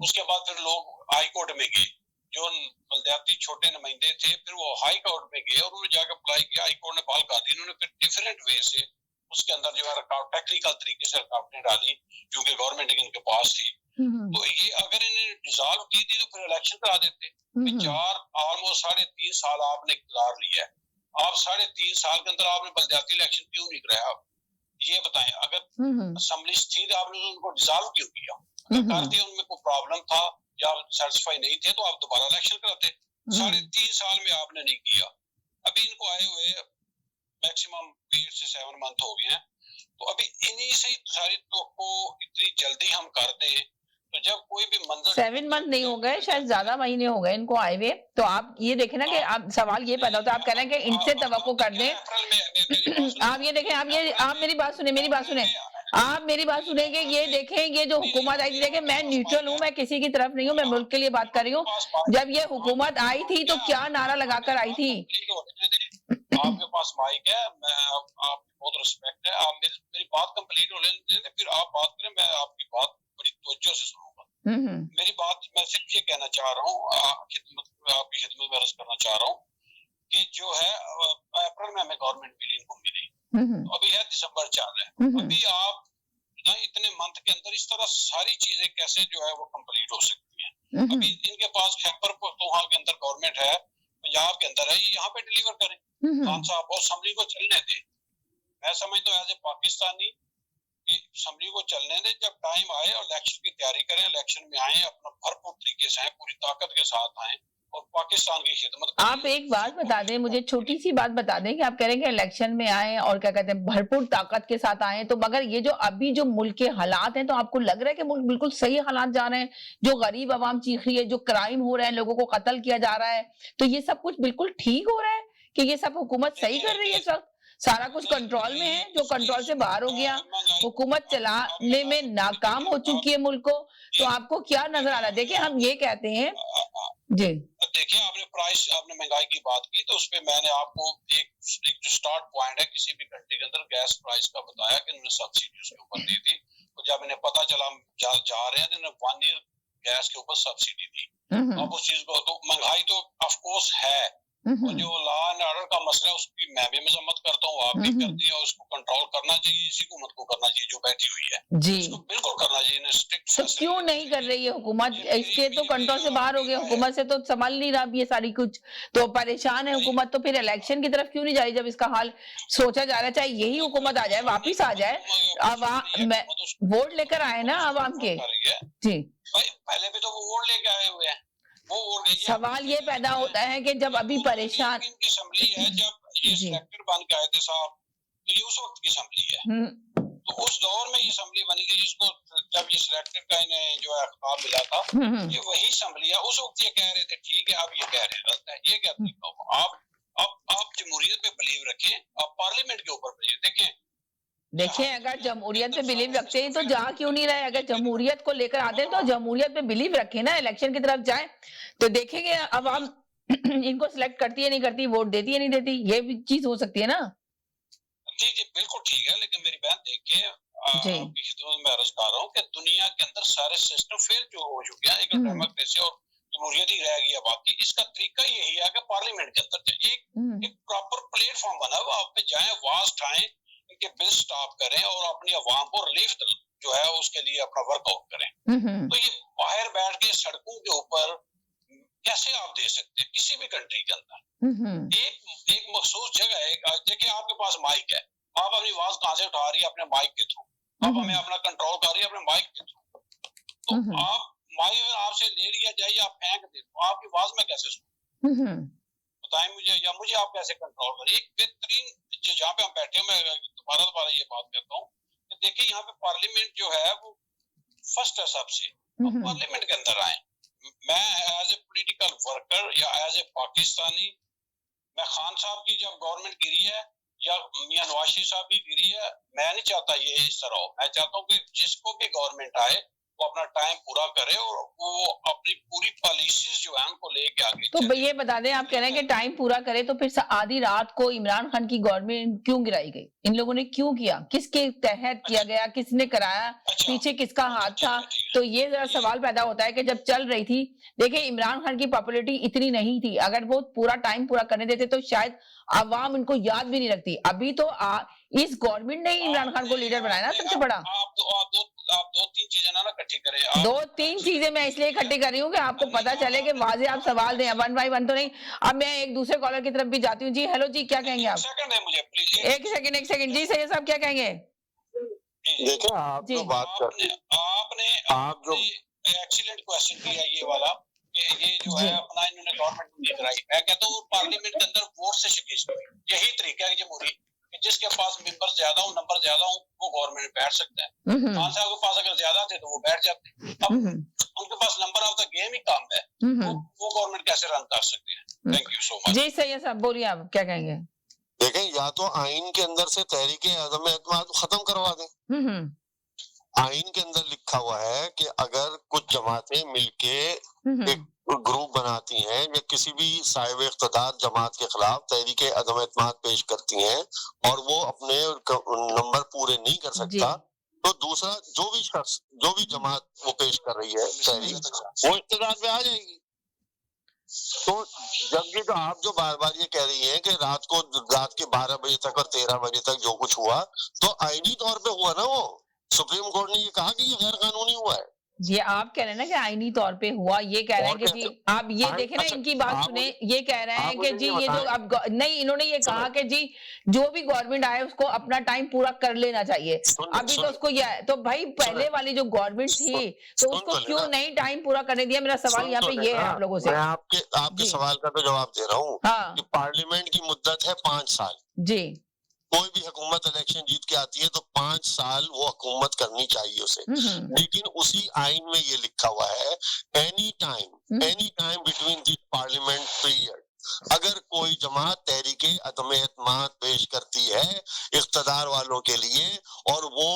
उसके बाद फिर लोग हाई कोर्ट में गए, जो बल्दियाती छोटे नुमाइंदे थे, फिर वो हाई कोर्ट में गए और उन्होंने जाकर अप्लाई किया, हाई कोर्ट ने बहाल कर दी। उन्होंने फिर डिफरेंट वे से उसके अंदर जो है टेक्निकल तरीके से रुकावटें डाली क्योंकि गवर्नमेंट इनके पास थी। तो ये अगर इन्हें डिसॉल्व की थी तो फिर इलेक्शन करा देते। 3.5 साल आपने इख्तियार लिया है, आप 3.5 साल के अंदर आपने बल्दियाती इलेक्शन क्यों नहीं कराया? आप ये बताएं, अगर असेंबली थी तो आपने उनको डिसॉल्व क्यों किया? अगर करते उनमें कोई प्रॉब्लम था या सेटिस्फाई नहीं थे तो आप दोबारा इलेक्शन कराते। 3.5 साल में आपने नहीं किया। अभी इनको आए हुए मैक्सिमम 8 से 7 मंथ हो गए हैं, तो अभी इन्हीं से सारी तो इतनी जल्दी हम कर दें तो जब कोई भी मंजर 7 मंथ नहीं हो गए, शायद ज्यादा महीने हो गए इनको आए हुए। तो आप ये देखें ना कि आप सवाल ये पैदा होता है, आप कह रहे हैं कि इनसे तवक्को कर दें। आप ये देखें, आप मेरी बात सुने, आप मेरी बात सुने कि ये देखें, ये जो हुकूमत आई थी, देखें मैं न्यूट्रल हूँ, मैं किसी की तरफ नहीं हूँ, मैं मुल्क के लिए बात कर रही हूँ। जब ये हुकूमत आई थी तो क्या नारा लगाकर आई थी? आपके पास माइक है, मैं आपकी बहुत रिस्पेक्ट है, आप मेरी बात कंप्लीट हो लेने दें, फिर आप बात करें, मैं आपकी बात बड़ी तवज्जो से सुनूंगा। मेरी बात मैं सिर्फ ये कहना चाह रहा हूँ, आपकी खिदमत में अर्ज करना चाह रहा हूँ कि जो है अप्रैल में हमें गवर्नमेंट बिल इनको मिली, अभी है दिसंबर चल रहा है, अभी आप ना इतने मंथ के अंदर इस तरह सारी चीजें कैसे जो है वो कंप्लीट हो सकती हैं? अभी इनके पास खैबर पख्तूनख्वा के अंदर गवर्नमेंट है, पंजाब के अंदर है, ये यहाँ पे डिलीवर करें खान साहब और असम्बली को चलने दे। मैं समझता हूँ एज ए पाकिस्तानी कि असम्बली को चलने दे, जब टाइम आए और इलेक्शन की तैयारी करें, इलेक्शन में आए, अपना भरपूर तरीके से आए, पूरी ताकत के साथ आए और पाकिस्तान की खिदमत करें। आप एक बात बता दें, मुझे छोटी सी बात बता दें कि आप कह रहे हैं कि इलेक्शन में आए और क्या कहते हैं भरपूर ताकत के साथ आए, तो मगर ये जो अभी जो मुल्क के हालात हैं, तो आपको लग रहा है कि मुल्क बिल्कुल सही हालात जा रहे हैं? जो गरीब आवाम चीख रही है, जो क्राइम हो रहे हैं, लोगों को कत्ल किया जा रहा है, तो ये सब कुछ बिल्कुल ठीक हो रहा है कि ये सब हुकूमत सही कर रही है? इस वक्त सारा कुछ कंट्रोल में है, जो कंट्रोल से बाहर हो गया, हुकूमत चलाने में नाकाम हो चुकी है मुल्क को, तो आपको क्या नजर आ रहा है? देखिए हम ये कहते हैं जी, देखिए आपने महंगाई की बात की, तो उसपे मैंने आपको एक जो स्टार्ट पॉइंट है किसी भी कंट्री के अंदर गैस प्राइस का बताया कि उन्होंने सब्सिडी उसके ऊपर दी थी, तो जब इन्हें पता चला जा रहे हैं तो इन्होंने 1 ईयर गैस के ऊपर सब्सिडी दी। अब उस चीज को तो महंगाई तो ऑफ कोर्स है, और जो लॉ एंड ऑर्डर का मसला है उसकी मैं भी मजम्मत करता हूँ, आप भी करती है, उसको कंट्रोल करना चाहिए, इसी हुकूमत को करना चाहिए जो बैठी हुई है जी, इसको बिल्कुल करना चाहिए। तो क्यों नहीं कर रही है हुकूमत? इसके तो कंट्रोल से बाहर हो गया, हुकूमत से तो संभल नहीं रहा ये सारी कुछ, तो परेशान है हुकूमत, तो फिर इलेक्शन की तरफ क्यों नहीं जा रही जब इसका हाल सोचा जा रहा है? चाहे यही हुकूमत आ जाए, वापिस आ जाए, वोट लेकर आए ना आवाम के जी, पहले भी तो वो वोट लेके आए हुए हैं, वो वोट सवाल ये पैदा होता है कि जब अभी परेशान की असेंबली है, जब ये सिलेक्टेड बन के आए थे साहब, तो ये उस वक्त की असेंबली है, तो उस दौर में ये असेंबली बनी थी जिसको जब ये सिलेक्टेड का इन्हें जो है खिताब मिला था, ये वही असेंबली है। उस वक्त ये कह रहे थे ठीक है, अब ये कह रहे हैं गलत है, ये क्या तरीका होगा? आप जमहूरियत पे बिलीव रखें, आप पार्लियामेंट के ऊपर बिलीव देखिए अगर जमहूरियत पे बिलीव रखते हैं तो जहाँ क्यों नहीं रहे? अगर जमहूरियत को लेकर आते हैं तो जमहूरियत पे बिलीव रखें ना, इलेक्शन की तरफ जाए तो देखेंगे अब हम इनको सिलेक्ट करती है नहीं करती, वोट देती है नहीं देती, ये भी चीज हो सकती है ना। जी जी बिल्कुल ठीक है, लेकिन मेरी बहन देखिए आपकी खिदमत में अर्ज कर रहा हूँ कि दुनिया के अंदर सारे सिस्टम फेल जो हो चुके हैं, एक डेमोक्रेसी और जमहूरियत ही रह गई है बाकी। इसका तरीका यही है कि पार्लियामेंट के अंदर एक प्रॉपर प्लेटफॉर्म बना हुआ, आप पे जाए, आवाज उठाएं, इनके बिल स्टॉप करें और अपनी आवाम को रिलीफ जो है उसके लिए अपना वर्कआउट करें। तो ये बाहर बैठ के सड़कों के ऊपर कैसे आप दे सकते हैं किसी भी कंट्री के अंदर? एक मखसूस जगह है, देखिए आपके पास माइक है, आप अपनी आवाज कहाँ से उठा रही है? अपने माइक के थ्रू। आप हमें अपना कंट्रोल कर रही है अपने माइक के थ्रू, तो आप माइक अगर आपसे ले लिया जाए या फेंक दे तो आपकी आवाज में कैसे सुनूं? बताएं मुझे, या मुझे आप कैसे कंट्रोल करें? एक बेहतरीन जहाँ पे हम बैठे हैं, मैं दोबारा ये बात करता हूँ, देखिए यहाँ पे पार्लियामेंट जो है वो फर्स्ट है सबसे, पार्लियामेंट के अंदर आए। मैं एज ए पॉलिटिकल वर्कर या एज ए पाकिस्तानी, मैं खान साहब की जब गवर्नमेंट गिरी है या मियां नवाज शरीफ साहब की गिरी है, मैं नहीं चाहता ये इस तरह हो। मैं चाहता हूँ कि जिसको भी गवर्नमेंट आए वो अपना टाइम पूरा करे और वो अपनी पूरी पॉलिसीज जो है उनको लेके आगे। तो ये बता दें, आप कह रहे हैं कि टाइम पूरा करे, तो फिर आधी रात को इमरान खान की गवर्नमेंट क्यों गिराई गई? इन लोगों ने क्यों किया? किसके तहत किया गया? किसने कराया? पीछे किसका हाथ था? तो ये जरा सवाल पैदा होता है कि जब चल रही थी, देखिए इमरान खान की पॉपुलैरिटी इतनी नहीं थी, अगर वो पूरा टाइम पूरा करने देते तो शायद आवाम इनको याद भी नहीं रखती। अभी तो इस गवर्नमेंट ने इमरान खान को लीडर बनाया ना सबसे बड़ा। आप दो तीन चीजें ना इकट्ठी करें। दो तीन चीजें मैं इसलिए इकट्ठी कर रही हूँ कि आपको पता चले कि वाजे आप सवाल दें, 1 by 1 तो नहीं। अब मैं एक दूसरे कॉलर की तरफ भी जाती हूँ। जी हेलो जी, क्या कहेंगे आप? एक सेकंड जी, सैयद साहब क्या कहेंगे? देखिए आप जो बात करते हैं, आप जो एक्सीलेंट क्वेश्चन किया ये वाला, ये जो है अपना इन्होंने गवर्नमेंट नहीं कराई। मैं कहता हूँ पार्लियामेंट के अंदर वोट से शिकस्त हुई, यही तरीका है जमहूरी कि जिसके पास मेंबर ज्यादा हो, नंबर ज्यादा हो, वो गवर्नमेंट में बैठ सकते हैं। खान साहब के पास अगर ज्यादा थे तो वो बैठ जाते। अब उनके पास नंबर ऑफ द गेम ही कम है, वो गवर्नमेंट कैसे रन कर सकते हैं? Thank you so much. जी सैयद साहब बोलिए, आप क्या कहेंगे? देखें, या तो आइन के अंदर से तहरीके अदम एतमाद खत्म करवा दें। आइन के अंदर लिखा हुआ है कि अगर कुछ जमातें मिलके एक ग्रुप बनाती हैं या किसी भी साहिब इख्तिदार जमात के खिलाफ तहरीके अदम एतमाद पेश करती हैं और वो अपने नंबर पूरे नहीं कर सकता, तो दूसरा जो भी शख्स, जो भी जमात वो पेश कर रही है तहरीक, वो इख्तिदार पे आ जाएगी। तो जब ये, तो आप जो बार बार ये कह रही हैं कि रात के 12 बजे तक और 13 बजे तक जो कुछ हुआ, तो आईनी तौर पे हुआ ना, वो सुप्रीम कोर्ट ने ये कहा कि ये गैर कानूनी हुआ है। ये आप कह रहे हैं ना कि आईनी तौर पे हुआ, ये कह रहे हैं कि जी आप ये देखें ना, इनकी बात सुने, ये कह रहे हैं कि जी ये जो अब नहीं, इन्होंने ये कहा कि जी जो भी गवर्नमेंट आए उसको अपना टाइम पूरा कर लेना चाहिए। अभी तो उसको यह, तो भाई पहले वाली जो गवर्नमेंट थी तो उसको क्यों नहीं टाइम पूरा करने दिया? मेरा सवाल यहाँ पे ये है आप लोगों से। मैं आपके सवाल का तो जवाब दे रहा हूँ कि पार्लियामेंट की मुद्दत है 5 साल। जी, कोई भी हुकूमत इलेक्शन जीत के आती है तो 5 साल वो हुकूमत करनी चाहिए उसे। लेकिन उसी आइन में ये लिखा हुआ है, any time between this parliament period, अगर कोई जमात तहरीके अदम एतमाद पेश करती है इख्तिदार वालों के लिए और वो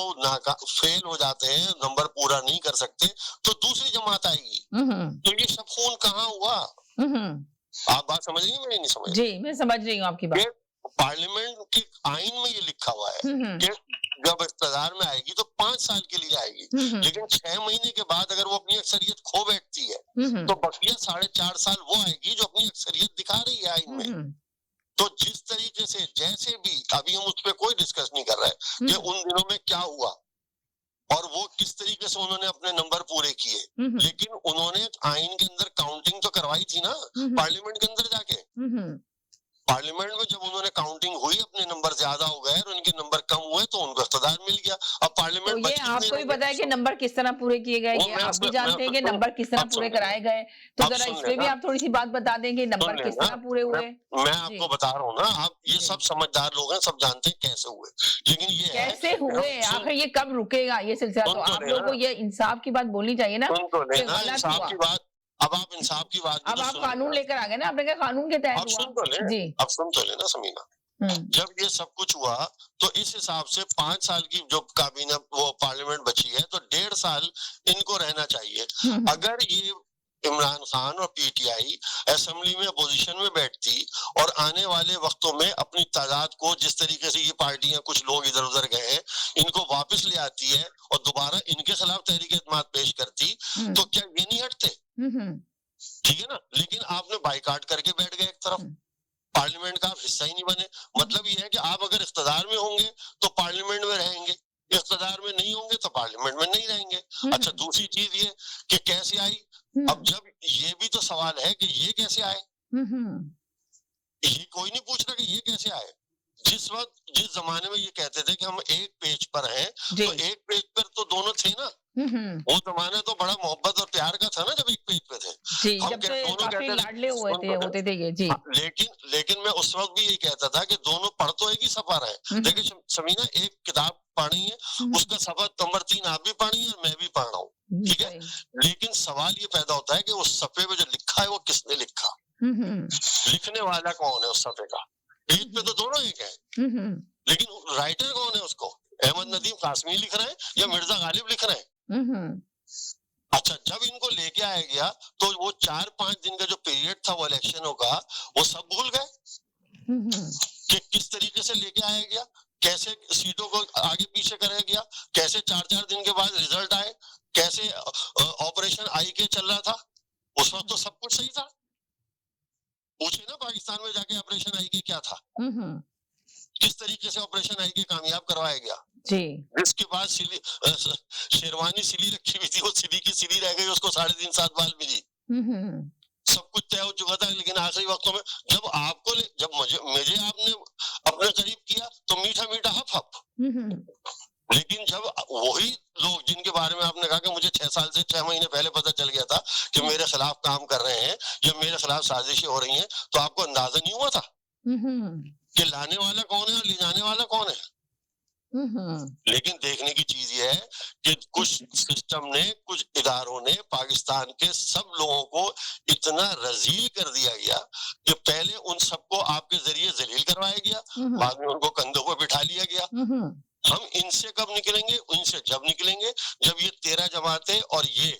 फेल हो जाते हैं, नंबर पूरा नहीं कर सकते, तो दूसरी जमात आएगी। तो ये सब खून कहाँ हुआ? आप बात समझ रही हैं? मैं नहीं समझ। जी मैं समझ रही हूँ आपकी बात। पार्लियामेंट के आइन में ये लिखा हुआ है कि जब इख्तिदार में आएगी तो 5 साल के लिए आएगी, लेकिन 6 महीने के बाद अगर वो अपनी अक्सरियत खो बैठती है तो बकिया 4.5 साल वो आएगी जो अपनी अक्सरियत दिखा रही है आइन में। तो जिस तरीके से, जैसे भी, अभी हम उस पर कोई डिस्कस नहीं कर रहे हैं कि उन दिनों में क्या हुआ और वो किस तरीके से उन्होंने अपने नंबर पूरे किए, लेकिन उन्होंने आइन के अंदर काउंटिंग तो करवाई थी ना पार्लियामेंट के अंदर जाके। पार्लियामेंट में जब उन्होंने काउंटिंग हुई, अपने नंबर ज्यादा हो गए और उनके नंबर कम हुए तो उनको इख्तिदार मिल गया। अब पार्लियामेंट, तो ये आपको भी पता है कि नंबर किस तरह पूरे किए गए, ये आप भी जानते हैं कि नंबर किस तरह पूरे कराए गए, तो जरा इस पे भी आप थोड़ी सी बात बता देंगे, नंबर किस तरह पूरे हुए। मैं आपको बता रहा हूँ ना, आप ये सब समझदार लोग हैं, सब जानते हैं कैसे हुए, लेकिन ये कैसे हुए, आखिर ये कब रुकेगा ये सिलसिला? तो आप लोगों को ये इंसाफ की बात बोलनी चाहिए ना। इंसाफ की बात, अब आप इंसाफ की बात, अब आप कानून लेकर आ गए ना, आपने कहा कानून के तहत हुआ। अब सुन तो लेना समीना, जब ये सब कुछ हुआ तो इस हिसाब से 5 साल की जो काबीना वो पार्लियामेंट बची है तो 1.5 साल इनको रहना चाहिए। अगर ये इमरान खान और पीटीआई असेंबली में अपोजिशन में बैठती और आने वाले वक्तों में अपनी तादाद को, जिस तरीके से ये पार्टियां, कुछ लोग इधर उधर गए हैं, इनको वापस ले आती है और दोबारा इनके खिलाफ तहरीक एतमाद पेश करती, तो क्या ये नहीं हटते? ठीक है ना। लेकिन आपने बाइकाट करके बैठ गए एक तरफ, पार्लियामेंट का आप हिस्सा ही नहीं बने। मतलब ये है कि आप अगर इख्तिदार में होंगे तो पार्लियामेंट में रहेंगे, इख्तिदार में नहीं होंगे तो पार्लियामेंट में नहीं रहेंगे। अच्छा, दूसरी चीज ये कि कैसे आई, अब जब ये भी तो सवाल है कि ये कैसे आए, ये कोई नहीं पूछ रहा कि ये कैसे आए। जिस वक्त, जिस जमाने में ये कहते थे कि हम एक पेज पर हैं, तो एक पेज पर तो दोनों थे ना। वो जमाना तो बड़ा मोहब्बत और प्यार का था ना, जब एक पेज पे थे। जी, जब काफी लाडले होते थे ये। जी, लेकिन मैं उस वक्त भी यही कहता था कि दोनों पढ़ तो एक ही सफा रहे। देखिए समीना, एक किताब पढ़ी है, उसका सफा नंबर 3 आप भी पढ़ी है, मैं भी पढ़ रहा हूँ, ठीक है। लेकिन सवाल ये पैदा होता है कि उस सफे पे जो लिखा है वो किसने लिखा, लिखने वाला कौन है उस सफे का। पेज पे तो दोनों एक है, लेकिन राइटर कौन है उसको? अहमद नदीम कासमी लिख रहे हैं या मिर्जा गालिब लिख रहे हैं? अच्छा, जब इनको लेके आया गया तो वो 4-5 दिन का जो पीरियड था वो इलेक्शनों का, वो सब भूल गए कि किस तरीके से लेके आया गया, कैसे सीटों को आगे पीछे कराया गया, कैसे 4-4 दिन के बाद रिजल्ट आए, कैसे ऑपरेशन आई के चल रहा था। उस वक्त तो सब कुछ सही था। पूछे ना पाकिस्तान में जाके ऑपरेशन आई के क्या था, किस तरीके से ऑपरेशन आई के कामयाब करवाया गया। जी, इसके बाद शेरवानी सिली रखी हुई थी, वो सिली की सिली रह गई, उसको 3.5-7 बाल मिली। सब कुछ तय हो चुका था, लेकिन आखिरी वक्तों में जब मुझे आपने अपने करीब किया तो मीठा मीठा हफ हफ। लेकिन जब वही लोग जिनके बारे में आपने कहा कि मुझे 6 साल से 6 महीने पहले पता चल गया था कि मेरे खिलाफ काम कर रहे हैं या मेरे खिलाफ साजिशें हो रही हैं, तो आपको अंदाजा नहीं हुआ था? कि लाने वाला कौन है और ले जाने वाला कौन है। लेकिन देखने की चीज ये है कि कुछ सिस्टम ने, कुछ इदारों ने पाकिस्तान के सब लोगों को इतना रजील कर दिया गया कि पहले उन सबको आपके जरिए जलील करवाया गया, बाद में उनको कंधों पर बिठा लिया गया। हम इनसे कब निकलेंगे? इनसे जब निकलेंगे जब ये 13 जमातें और ये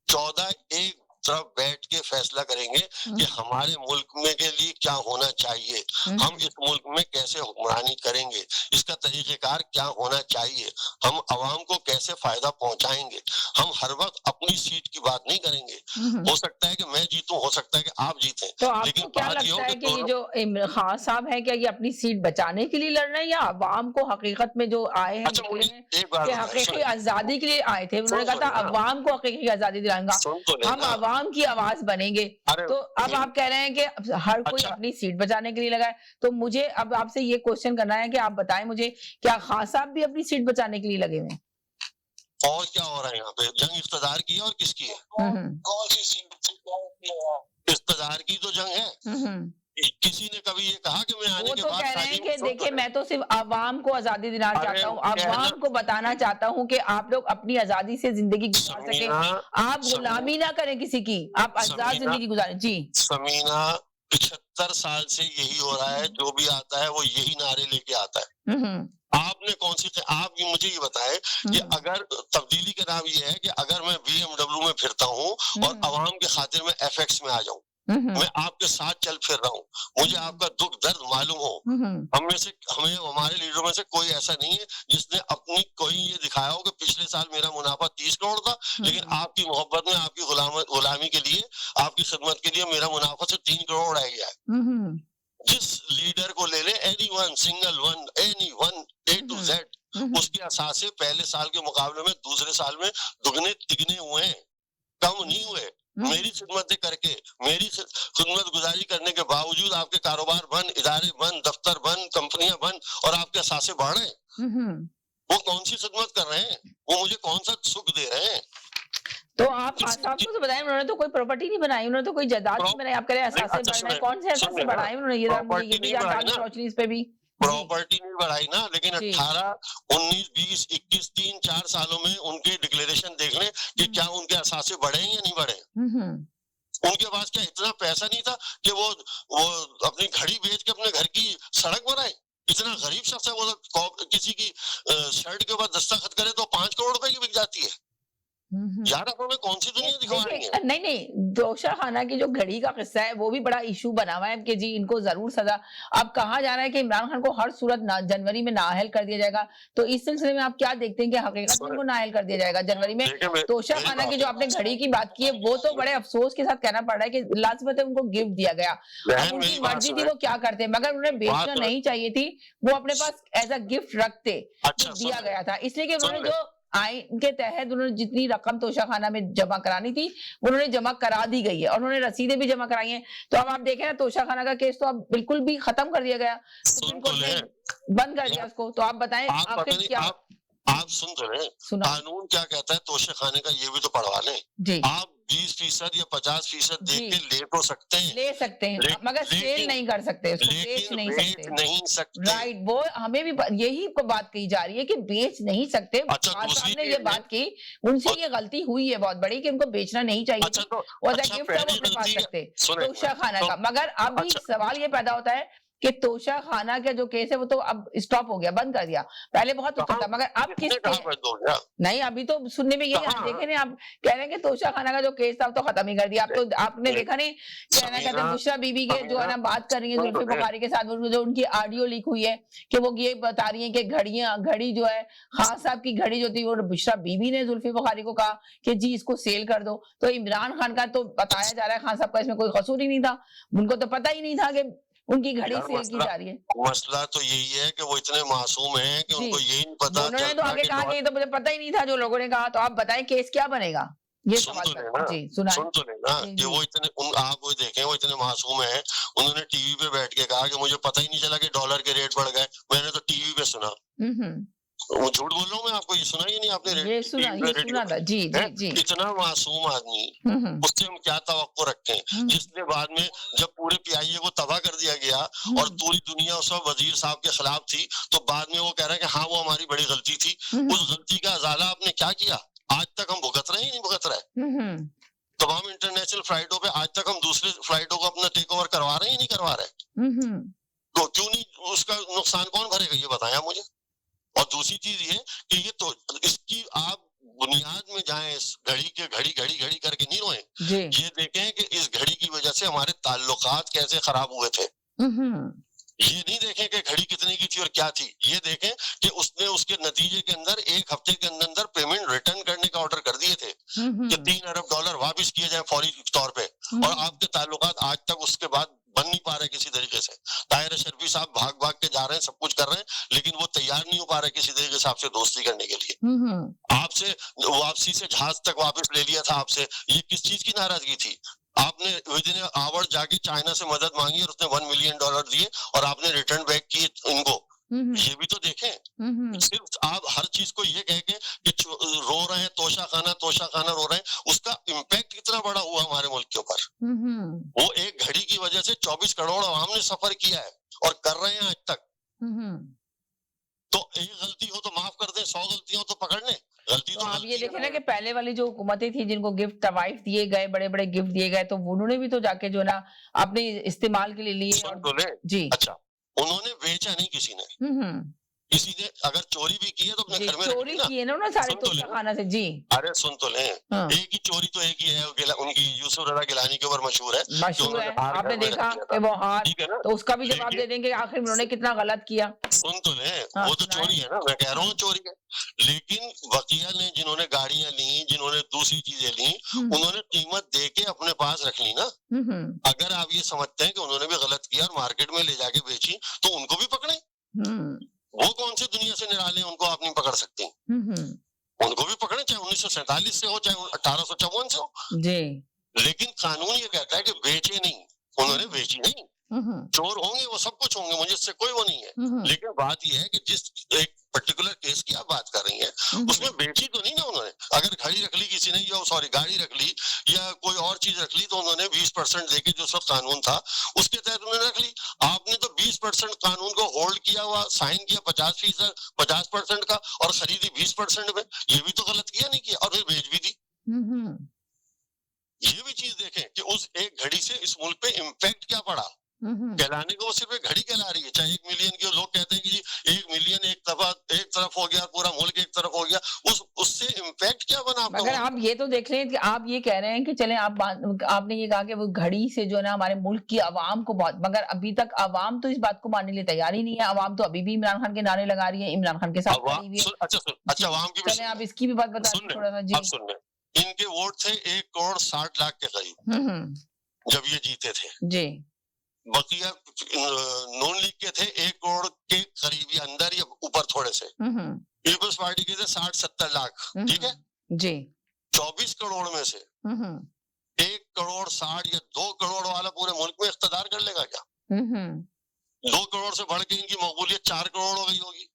14 एक तरफ बैठ के फैसला करेंगे कि हमारे मुल्क में के लिए क्या होना चाहिए, हम इस मुल्क में कैसे हुक्मरानी करेंगे, इसका तरीकेकार क्या होना चाहिए, हम अवाम को कैसे फायदा पहुंचाएंगे। हम हर वक्त अपनी सीट की बात नहीं करेंगे। हो सकता है कि मैं जीतूं, हो सकता है कि आप जीतें, तो आपको लेकिन क्या लगता है कि ये जो इमरान खान साहब है, क्या ये अपनी सीट बचाने के लिए लड़ रहे हैं या अवाम को हकीकत में जो आए हैं, अच्छा, मुझे एक बात कि हकीकी आजादी के लिए आए थे? उन्होंने कहा था अवाम को हकीकी आजादी दिलाऊंगा, हम अवाम की आवाज बनेंगे। तो अब आप कह रहे हैं कि हर कोई अपनी सीट बचाने के लिए लगा है। तो मुझे अब आपसे ये क्वेश्चन करना है कि आप बताएं मुझे, क्या खान साहब भी अपनी सीट बचाने के लिए लगे हुए हैं? और क्या हो रहा है यहाँ पे? जंग इख्तिदार की है और किसकी है? कौन सी सीट? इख्तिदार की तो जंग है। किसी ने कभी ये कहा कि मैं आने वो के तो बाद कह रहे हैं कि देखिए मैं तो सिर्फ अवाम को आजादी दिलाना चाहता हूँ, अवाम को बताना चाहता हूँ कि आप लोग अपनी आजादी से जिंदगी गुजार सके, आप गुलामी ना करें किसी की, आप आजाद जिंदगी गुजारें। जी समीना, 75 साल से यही हो रहा है, जो भी आता है वो यही नारे लेके आता है। आपने कौन सी, आप मुझे ये बताएं कि अगर तब्दीली का नाम ये है कि अगर मैं BMW में फिरता हूँ और अवाम के खातिर में FX में आ जाऊं, मैं आपके साथ चल फिर रहा हूँ, मुझे आपका दुख दर्द मालूम हो, हमें हमारे लीडरों में से कोई ऐसा नहीं है जिसने अपनी कोई ये दिखाया हो कि पिछले साल मेरा मुनाफा 30 करोड़ था, लेकिन आपकी मोहब्बत में, आपकी गुलामी के लिए, आपकी खिदमत के लिए मेरा मुनाफा से 3 करोड़ रह गया है। जिस लीडर को ले ले, anyone, single one, anyone, A to Z, उसके असासे पहले साल के मुकाबले में दूसरे साल में दुगने तिगने हुए हैं, कम नहीं हुए। मेरी खिदमतें करके, मेरी खिदमत गुजारी करने के बावजूद आपके कारोबार बंद, इदारे बंद, दफ्तर बंद, कंपनियां बंद और आपके असासे बढ़ रहे हैं। वो कौन सी खिदमत कर रहे हैं? वो मुझे कौन सा सुख दे रहे हैं? तो आप आपको तो बताएं, उन्होंने तो कोई प्रॉपर्टी नहीं बनाई, उन्होंने तो कोई जायदाद नहीं बनाई। आप कह रहे हैं असासे बढ़ रहे हैं, कौन से असासे बढ़ाए उन्होंने? ये भी जानकारी रोशनी इस पे भी। प्रॉपर्टी नहीं बढ़ाई ना, लेकिन 18, 19, 20, 21, 3, 4 सालों में उनके डिक्लेरेशन देख लें कि क्या उनके असासे बढ़े या नहीं बढ़े। उनके पास क्या इतना पैसा नहीं था कि वो अपनी घड़ी बेच के अपने घर की सड़क बनाए? इतना गरीब शख्स है वो, तो किसी की शर्ट के ऊपर दस्तखत करे तो 5 करोड़ रुपए की बिक जाती है। यार हमें कौन सी दुनिया दिखा रही है? नहीं, तोशा खाना की जो घड़ी का किस्सा है वो भी बड़ा इशू बना हुआ है कि जी इनको जरूर सजा। अब कहा जा रहा है कि इमरान खान को हर सूरत जनवरी में नाअहल कर दिया जाएगा। तो इस सिलसिले में आप क्या देखते हैं कि हकीकत में इनको नाअहल कर दिया जाएगा जनवरी में? तोशा खाना की जो आपने घड़ी की बात की है वो तो बड़े अफसोस के साथ कहना पड़ रहा है कि लाजमत उनको गिफ्ट दिया गया, उनकी मर्जी थी वो क्या करते, मगर उन्हें बेचना नहीं चाहिए थी, वो अपने पास एज अ गिफ्ट रखते, दिया गया था। इसलिए कि उन्होंने जो आइन के तहत उन्होंने जितनी रकम तोशा खाना में जमा करानी थी उन्होंने जमा करा दी गई है और उन्होंने रसीदें भी जमा कराई हैं। तो अब आप देखें ना, तोशा खाना का केस तो अब बिल्कुल भी खत्म कर दिया गया, सुप्रीम कोर्ट ने बंद कर दिया उसको। तो आप बताएं आखिर क्या? आप सुन तो रहे, कानून क्या कहता है तोशा खाने का, ये भी तो पढ़वा लें। आप 20% या 50% दे के ले तो सकते हैं, मगर सेल नहीं कर सकते, बेच नहीं सकते। राइट, वो हमें भी यही बात कही जा रही है कि बेच नहीं सकते। साहब ने ये बात की, उनसे ये गलती हुई है बहुत बड़ी कि उनको बेचना नहीं चाहिए और गिफ्ट अपने पास रखते तोशा खाना का। मगर अभी सवाल ये पैदा होता है कि तोशा खाना का जो केस है वो तो अब स्टॉप हो गया, बंद कर दिया। पहले बहुत उत्तर था, मगर अब किस नहीं, अभी तो सुनने में यही देखे नहीं, आप कह रहे हैं कि तोशा खाना का जो केस था तो खत्म ही कर दिया। आप तो आपने देखा नहीं, कहना कहते हैं बुशरा बीबी के जो है ना बात कर रही है जुल्फी बुखारी के साथ, जो उनकी ऑडियो लीक हुई है कि वो ये बता रही है कि घड़ी जो है खान साहब की घड़ी जो थी वो बुशरा बीबी ने जुल्फी बुखारी को कहा कि जी इसको सेल कर दो। तो इमरान खान का तो बताया जा रहा है खान साहब का इसमें कोई कसूर ही नहीं था, उनको तो पता ही नहीं था कि उनकी घड़ी सेल की जा रही है। मसला तो यही है कि वो इतने मासूम हैं कि उनको यही नहीं पता। उन्होंने तो आगे कहा कि तो मुझे पता ही नहीं था जो लोगों ने कहा। तो आप बताएं केस क्या बनेगा? ये सुन तो लेना कि वो इतने आप वो देखें, वो इतने मासूम हैं। उन्होंने टीवी पे बैठ के कहा कि मुझे पता ही नहीं चला कि डॉलर के रेट बढ़ गए, मैंने तो टीवी पे सुना। वो झूठ बोल रहा हूँ मैं आपको, ये सुना ही नहीं आपने? ये सुना था जी जी जी। इतना मासूम आदमी, उससे हम क्या तवक्को रखते हैं, जिसने बाद में जब पूरे पीआईए को तबाह कर दिया गया और पूरी दुनिया उस वक्त वजीर साहब के खिलाफ थी, तो बाद में वो कह रहा है कि हाँ वो हमारी बड़ी गलती थी। उस गलती का अजाला आपने क्या किया? आज तक हम भुगत रहे हैं, नहीं भुगत रहे। तमाम इंटरनेशनल फ्लाइटों पे आज तक हम दूसरे फ्लाइटों को अपना टेक ओवर करवा रहे हैं, नहीं करवा रहे। तो क्यों नहीं? उसका नुकसान कौन भरेगा ये बताएं आप मुझे। और दूसरी चीज ये कि ये तो इसकी आप बुनियाद में जाएं, इस घड़ी के घड़ी करके नहीं रोएं। ये देखें कि इस घड़ी की वजह से हमारे ताल्लुकात कैसे खराब हुए थे। ये नहीं देखें कि घड़ी कितने की थी और क्या थी, ये देखें कि उसने उसके नतीजे के अंदर एक हफ्ते के अंदर पेमेंट रिटर्न करने का ऑर्डर कर दिए थे कि $3 अरब वापस किए जाए फौरी तौर पे, और आपके ताल्लुकात आज तक उसके बाद बन नहीं पा रहे किसी तरीके से। ताहिर शर्फी साहब भाग के जा रहे हैं, सब कुछ कर रहे हैं, लेकिन वो तैयार नहीं हो पा रहे किसी तरीके से आपसे दोस्ती करने के लिए। आपसे वापसी से जहाज तक वापस ले लिया था आपसे, ये किस चीज की नाराजगी थी? आपने विदिन आवर जाके चाइना से मदद मांगी और उसने $1 मिलियन दिए और आपने रिटर्न बैक किए इनको। ये भी तो देखें। सिर्फ आप हर चीज को ये कह के कि रो रहे हैं तोशा खाना रो रहे हैं, उसका इम्पैक्ट कितना बड़ा हुआ हमारे मुल्क के ऊपर। वो एक घड़ी की वजह से 24 करोड़ आवाम ने सफर किया है और कर रहे हैं आज तक। तो एक गलती हो तो माफ कर दें, 100 गलतियां हो तो पकड़ लें। गलती तो आप ये देखें ना कि पहले वाली जो हुकूमतें थी जिनको गिफ्ट तवाइफ दिए गए, बड़े गिफ्ट दिए गए, तो उन्होंने भी तो जाके जो ना अपने इस्तेमाल के लिए लिए जी। अच्छा, उन्होंने बेचा नहीं किसी ने। किसी ने अगर चोरी भी की है तो अपने घर में चोरी की है ना सारे तोशा खाना से जी। अरे सुन तो लें, एक ही चोरी तो एक ही है, उनकी यूसुफ रजा गिलानी के ऊपर मशहूर है। आपने देखा कि वो हार, तो उसका भी जवाब दे देंगे आखिर उन्होंने कितना गलत किया। सुन तो लें, वो तो चोरी है ना, मैं कह रहा हूँ चोरी है। लेकिन वकील ने जिन्होंने गाड़ियां ली, जिन्होंने दूसरी चीजें ली, उन्होंने कीमत दे के अपने पास रख ली ना। अगर आप ये समझते हैं कि उन्होंने भी गलत किया और मार्केट में ले जाके बेची, तो उनको भी पकड़े। वो कौन सी दुनिया से निराले, उनको आप नहीं पकड़ सकती। उनको भी पकड़े, चाहे 1947 से हो चाहे 1854 से हो जी। लेकिन कानून ये कहता है कि बेचे नहीं, उन्होंने बेची नहीं। चोर होंगे वो सब कुछ होंगे, मुझे इससे कोई वो नहीं है। लेकिन बात यह है कि जिस एक पर्टिकुलर केस की आप बात कर रही हैं, उसमें बेची तो नहीं ना उन्होंने। अगर घड़ी रख ली किसी ने, या सॉरी गाड़ी रख ली या कोई और चीज रख ली, तो उन्होंने 20% देके जो सब कानून था उसके तहत उन्होंने रख ली। आपने तो 20% कानून को होल्ड किया हुआ, साइन किया 50% का और खरीदी 20% में। ये भी तो गलत किया नहीं किया, और फिर बेच भी दी। ये भी चीज देखें कि उस एक घड़ी से इस मुल्क पे इम्पैक्ट क्या पड़ा। कहलाने को वो सिर्फ एक घड़ी कहला रही है, चाहे 1 मिलियन के लोग कहते हैं कि 1 मिलियन एक तरफ हो गया, पूरा मुल्क एक तरफ हो गया, उससे इम्पैक्ट क्या बना। मगर आप ये तो देख लें कि आप ये कह रहे हैं कि चले आपने ये कहा कि वो घड़ी से जो है ना हमारे मुल्क की आवाम को बहुत, मगर अभी तक आवाम तो इस बात को मानने के लिए तैयार ही नहीं है। आवाम तो अभी भी इमरान खान के नारे लगा रही है, इमरान खान के साथ खड़ी हुई है। अच्छा आवाम की चले आप इसकी भी बात बता दें थोड़ा सा जी। सुन लें, इनके वोट थे 1,60,00,000 के करीब जब ये जीते थे जी। बकिया नून लीग के थे 1 करोड़ के करीब या अंदर या ऊपर थोड़े से। पीपल्स पार्टी के थे 60-70 लाख, ठीक है जी। 24 करोड़ में से 1 करोड़ 60 या 2 करोड़ वाला पूरे मुल्क में इख्तियार कर लेगा क्या? 2 करोड़ से बढ़ के इनकी मकबूलियत 4 करोड़ हो गई होगी।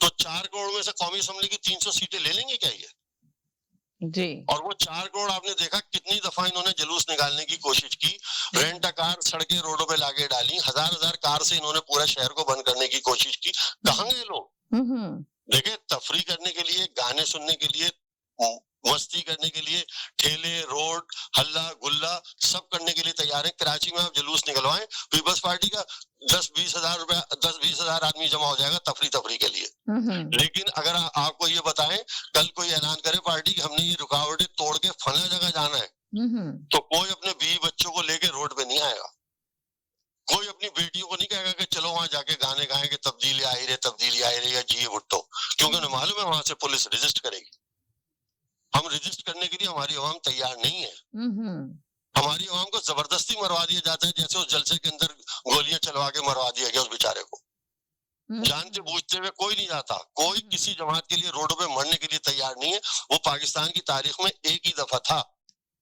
तो 4 करोड़ में से कौमी असेंबली की 300 सीटें ले लेंगे क्या ये? जी। और वो 4 करोड़ आपने देखा कितनी दफा इन्होंने जुलूस निकालने की कोशिश की, रेंट कार सड़कें रोडों पे लाके डाली, हजार कार से इन्होंने पूरा शहर को बंद करने की कोशिश की। कहाँ गए लोग? देखे, तफरी करने के लिए, गाने सुनने के लिए, मस्ती करने के लिए, ठेले, रोड, हल्ला गुल्ला सब करने के लिए तैयार है। कराची में आप जुलूस निकलवाएं, पीपल्स पार्टी का 10-20 हजार आदमी जमा हो जाएगा तफरी के लिए। लेकिन अगर आपको ये बताएं, कल कोई ऐलान करे पार्टी कि हमने ये रुकावटें तोड़ के फला जगह जाना है, तो कोई अपने बीवी बच्चों को लेके रोड पे नहीं आएगा। कोई अपनी बेटियों को नहीं कहेगा कि चलो वहां जाके गाने गाएं कि तब्दीली आई रही या जिए भुट्टो, क्योंकि उन्हें मालूम है वहां से पुलिस रजिस्ट करेगी। हम रजिस्ट करने के लिए हमारी अवाम तैयार नहीं है। हमारी अवाम को जबरदस्ती मरवा दिया जाता है, जैसे उस जलसे के अंदर गोलियां चलवा के मरवा दिया गया उस बेचारे को। जानते बूझते हुए कोई नहीं जाता, कोई किसी जमात के लिए रोडों पे मरने के लिए तैयार नहीं है। वो पाकिस्तान की तारीख में एक ही दफा था,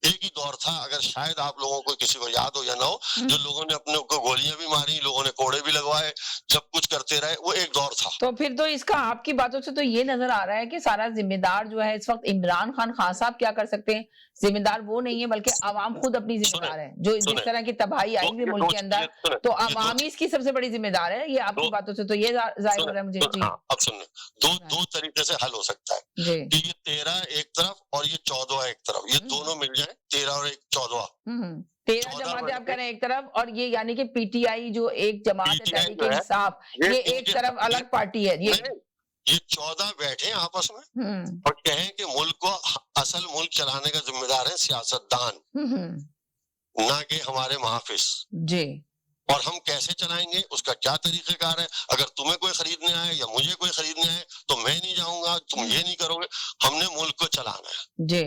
एक ही दौर था, अगर शायद आप लोगों को किसी को याद हो या ना हो, जो लोगों ने अपने को गोलियां भी मारी, लोगों ने कोड़े भी लगवाए, जब कुछ कुछ करते रहे, वो एक दौर था। तो फिर तो इसका आपकी बातों से तो ये नजर आ रहा है कि सारा जिम्मेदार जो है इस वक्त इमरान खान साहब क्या कर सकते हैं, जिम्मेदार वो नहीं है बल्कि आवाम खुद अपनी जिम्मेदार है। जो जिस तरह की तबाही आई हुई मुल्क के अंदर, तो आवाम ही इसकी सबसे बड़ी जिम्मेदार है। ये आपकी बातों से तो ये जाहिर हो रहा है मुझे। अब सुनिए, दो तरीके से हल हो सकता है कि ये 13 एक तरफ और ये 14 एक तरफ, ये दोनों मिल जाए, 13 और 14। 13 जमातें आप कह रहे हैं एक तरफ, और ये यानी कि पीटीआई जो एक जमात है तहरीक इंसाफ, ये एक तरफ अलग पार्टी है। ये 14 बैठे आपस में और कहें कि मुल्क को, असल मुल्क चलाने का जिम्मेदार है सियासतदान, ना कि हमारे मुहाफिज जी। और हम कैसे चलाएंगे, उसका क्या तरीकेकार है। अगर तुम्हें कोई खरीदने आए या मुझे कोई खरीदने आए तो मैं नहीं जाऊंगा, तुम ये नहीं करोगे। हमने मुल्क को चलाना है जी,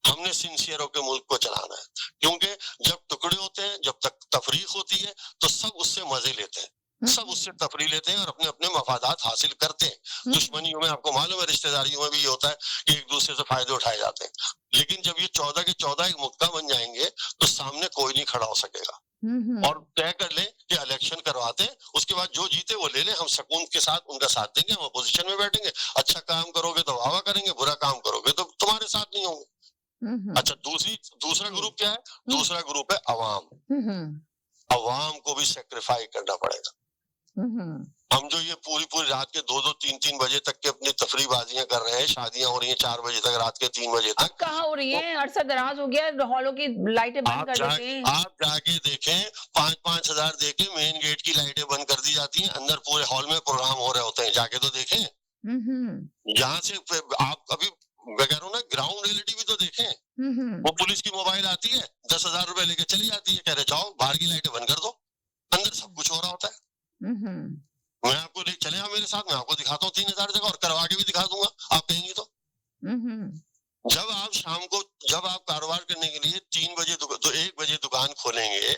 हमने सिंसियर होकर मुल्क को चलाना है। क्योंकि जब टुकड़े होते हैं, जब तक तफरीक होती है तो सब उससे मजे लेते हैं, सब उससे तफरी लेते हैं और अपने अपने मफादात हासिल करते हैं। दुश्मनियों में आपको मालूम है, रिश्तेदारियों में भी ये होता है कि एक दूसरे से फायदे उठाए जाते हैं। लेकिन जब ये 14 के 14 एक मुक्का बन जाएंगे तो सामने कोई नहीं खड़ा हो सकेगा। और तय कर ले कि इलेक्शन करवाते हैं, उसके बाद जो जीते वो ले ले, हम सुकून के साथ उनका साथ देंगे, हम अपोजिशन में बैठेंगे। अच्छा काम करोगे तो वाह करेंगे, बुरा काम करोगे तो तुम्हारे साथ नहीं होंगे। अच्छा, दूसरा ग्रुप क्या है? दूसरा ग्रुप है अवाम। अवाम को भी सेक्रीफाई करना पड़ेगा। हम जो ये पूरी रात के 2-2, 3-3 बजे तक के अपनी तफरीबाजियां कर रहे हैं, शादियां हो रही हैं 4 बजे तक, रात के 3 बजे तक। कहाँ हो रही है? अरसा दराज हो गया, हॉलों की लाइटें बंद कर देते हैं। आप जाके देखें, 5-5 हजार देके मेन गेट की लाइटें बंद कर दी जाती हैं, अंदर पूरे हॉल में प्रोग्राम हो रहे होते हैं, जाके तो देखें। यहाँ से आप अभी मैं कह रहा हूँ ना, ग्राउंड रियलिटी भी तो देखें। वो पुलिस की मोबाइल आती है, 10,000 रुपए लेके चली जाती है, कह रहे जाओ बाहर की लाइटें बंद कर दो, अंदर सब कुछ हो रहा होता है। मैं आपको ले चले मेरे साथ, मैं आपको दिखाता हूँ 3,000 जगह, और करवा के भी दिखा दूंगा, आप कहेंगी तो। जब आप शाम को, जब आप कारोबार करने के लिए 3 बजे तो 1 बजे दुकान खोलेंगे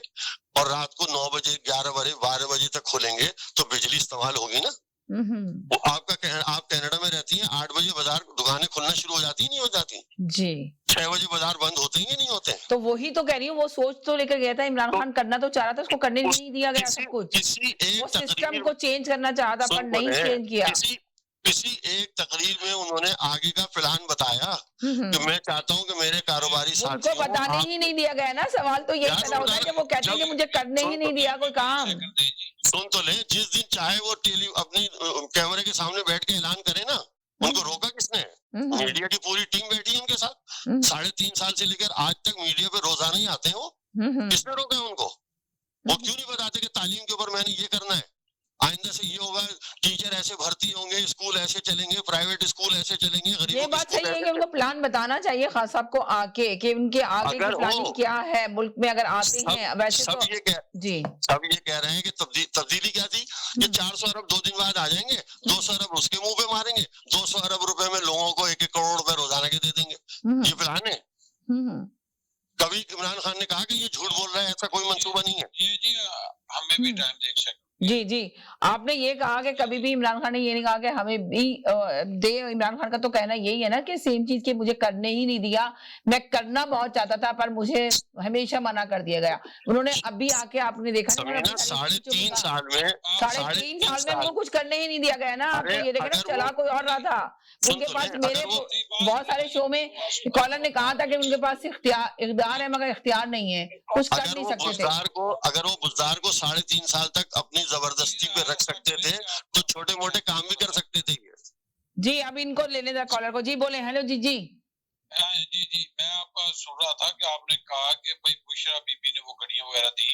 और रात को 9 बजे, 11 बजे, 12 बजे तक खोलेंगे तो बिजली इस्तेमाल होगी ना। वो आप कनाडा में रहती हैं, 8 बजे बाजार दुकानें खुलना शुरू हो जाती नहीं हो जाती जी, 6 बजे बाजार बंद होते ही नहीं होते। तो वही तो कह रही हूँ, वो सोच तो लेकर गया था इमरान खान, करना तो चाह रहा था, उसको करने नहीं दिया गया सब कुछ। वो सिस्टम को चेंज करना चाहा था पर नहीं चेंज किया। किसी एक तकरीर में उन्होंने आगे का प्लान बताया कि मैं चाहता हूँ कि मेरे कारोबारी साथियों, उनको बताने ही नहीं दिया गया ना। सवाल तो यही पैदा होता है कि वो कहते हैं कि मुझे करने ही नहीं दिया कोई काम। सुन तो ले, जिस दिन चाहे वो अपनी कैमरे के सामने बैठ के ऐलान करे ना, उनको रोका किसने? मीडिया की पूरी टीम बैठी है उनके साथ। 3.5 साल से लेकर आज तक मीडिया पे रोजाना ही आते हैं वो। किसने रोका है उनको? वो क्यों नहीं बताते कि तालीम के ऊपर मैंने ये करना है, आइंदा से ये होगा, टीचर ऐसे भर्ती होंगे, स्कूल ऐसे चलेंगे, प्राइवेट स्कूल ऐसे चलेंगे। ये बात सही है कि उनको प्लान बताना चाहिए खान साहब को आके, कि उनके आगे की प्लानिंग क्या है मुल्क में अगर आते हैं। वैसे सब तो जी, सब ये कह रहे हैं कि तब्दीली क्या थी, ये 400 अरब 2 दिन बाद आ जाएंगे, 200 अरब उसके मुंह पे मारेंगे, 200 अरब रुपए में लोगों को 1-1 करोड़ रुपए रोजाना के दे देंगे। ये प्लान है। कभी इमरान खान ने कहा कि ये झूठ बोल रहा है, ऐसा कोई मंसूबा नहीं है। ये जी हमें भी टाइम देख सकते। जी, आपने ये कहा कि कभी भी इमरान खान ने ये नहीं कहा कि हमें भी दे। इमरान खान का तो कहना यही है ना कि सेम चीज के मुझे करने ही नहीं दिया, मैं करना बहुत चाहता था पर मुझे हमेशा मना कर दिया गया। उन्होंने अभी आके आपने देखा 3.5 साल में उनको कुछ करने ही नहीं दिया गया ना। आपको ये देखा ना, चला कोई और रहा था उनके पास। मेरे बहुत सारे शो में कॉलर ने कहा था कि उनके पास इख्तियार है मगर इख्तियार नहीं है, कुछ कर नहीं सकते थे। अगर वो बुज़दार को 3.5 साल तक अपनी जबरदस्ती पे रख सकते थे तो छोटे मोटे काम भी कर सकते थे। जी, अब इनको लेने था कॉलर को। जी बोले। हेलो जी। जी, मैं आपका सुन रहा था कि आपने कहा कि भाई बुशरा बीबी ने वो घड़ियां वगैरह दी,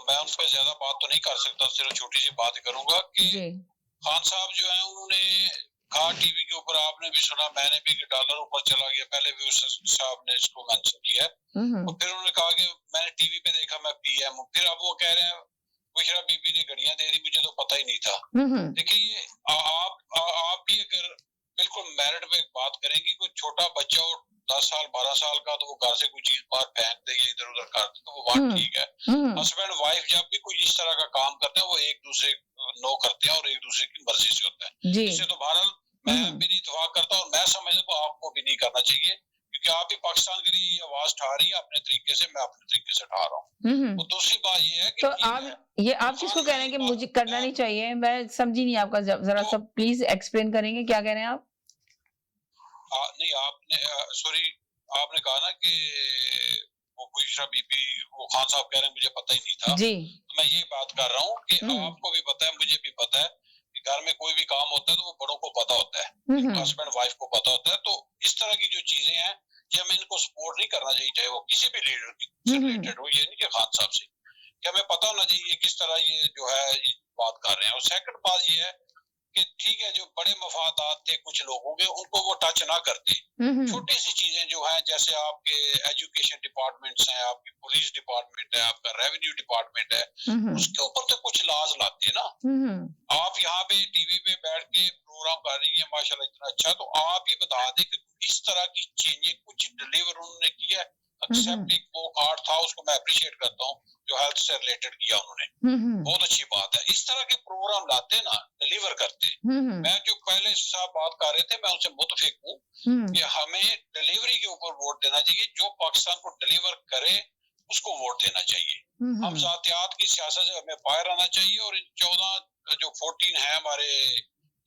मैं उन पर ज्यादा बात तो नहीं कर सकता, सिर्फ छोटी सी बात करूंगा कि खान साहब जो है उन्होंने कहा टीवी के ऊपर, आपने भी सुना, मैंने भी, कि डॉलर ऊपर चला गया, पहले भी उस साहब ने इसको मेंशन किया। और फिर उन्होंने कहा कि मैंने टीवी पे देखा, मैं पीएम हूँ। फिर अब वो कह रहे हैं बुशरा बीबी ने घड़ियां दे दी, मुझे तो पता ही नहीं था। देखिए, ये आप भी अगर बिल्कुल मेरिट पे बात करेंगे, कोई छोटा बच्चा हो 10 साल 12 साल का, तो वो घर से कोई चीज बाहर फेंक दे या इधर उधर कर दे तो वो बात ठीक है। हस्बैंड वाइफ जब भी कोई इस तरह का काम करते हैं, वो एक दूसरे नो करते हैं और एक दूसरे की मर्जी से होता है। इससे तो बहरहाल मैं भी नहीं इत्तेफाक करता और मैं समझता हूँ आपको भी नहीं करना चाहिए, क्योंकि आप भी पाकिस्तान के लिए ये आवाज उठा रही है अपने तरीके से, मैं अपने तरीके से उठा रहा हूँ। तो दूसरी बात ये है कि तो आप किसको कह रहे हैं कि मुझे करना नहीं चाहिए? मैं समझी नहीं आपका, जरा सा प्लीज एक्सप्लेन करेंगे, क्या कह रहे हैं आप? नहीं, आपने सॉरी, आपने कहा ना कि वो बुशरा बीबी, वो खान साहब कह रहे हैं मुझे पता ही नहीं था जी। तो मैं ये बात कर रहा हूँ कि आपको भी पता है, मुझे भी पता है कि घर में कोई भी काम होता है तो वो बड़ों को पता होता है, हस्बैंड वाइफ को पता होता है। तो इस तरह की जो चीजें हैं ये हमें इनको सपोर्ट नहीं करना चाहिए, चाहे वो किसी भी लीडर से रिलेटेड हो, ये नहीं कि खान साहब से, कि हमें पता होना चाहिए किस तरह ये जो है बात कर रहे हैं। और सेकंड बात ये है कि ठीक है, जो बड़े मफादात थे कुछ लोगों के, उनको वो टच ना करते। छोटी सी चीजें जो हैं, जैसे आपके एजुकेशन डिपार्टमेंट्स हैं, आपकी पुलिस डिपार्टमेंट है, आपका रेवेन्यू डिपार्टमेंट है, उसके ऊपर तो कुछ लाज लाते ना। आप यहाँ पे टीवी पे बैठ के प्रोग्राम कर रही है माशाल्लाह इतना अच्छा, तो आप ही बता दें कि इस तरह की चेंजेस कुछ डिलीवर उन्होंने किया है। एक्सेप्ट एक वो कार्ड था, उसको मैं अप्रिशिएट करता हूँ जो हेल्थ से रिलेटेड किया उन्होंने, बहुत अच्छी बात है। इस तरह के प्रोग्राम लाते ना, डिलीवर करते। मैं जो पहले साहब बात कर रहे थे, मैं उनसे मुतफिक हूँ कि हमें डिलीवरी के ऊपर वोट देना चाहिए, जो पाकिस्तान को डिलीवर करे उसको वोट देना चाहिए। हम जातियात की सियासत से हमें बाहर आना चाहिए और इन 14 जो 14 है हमारे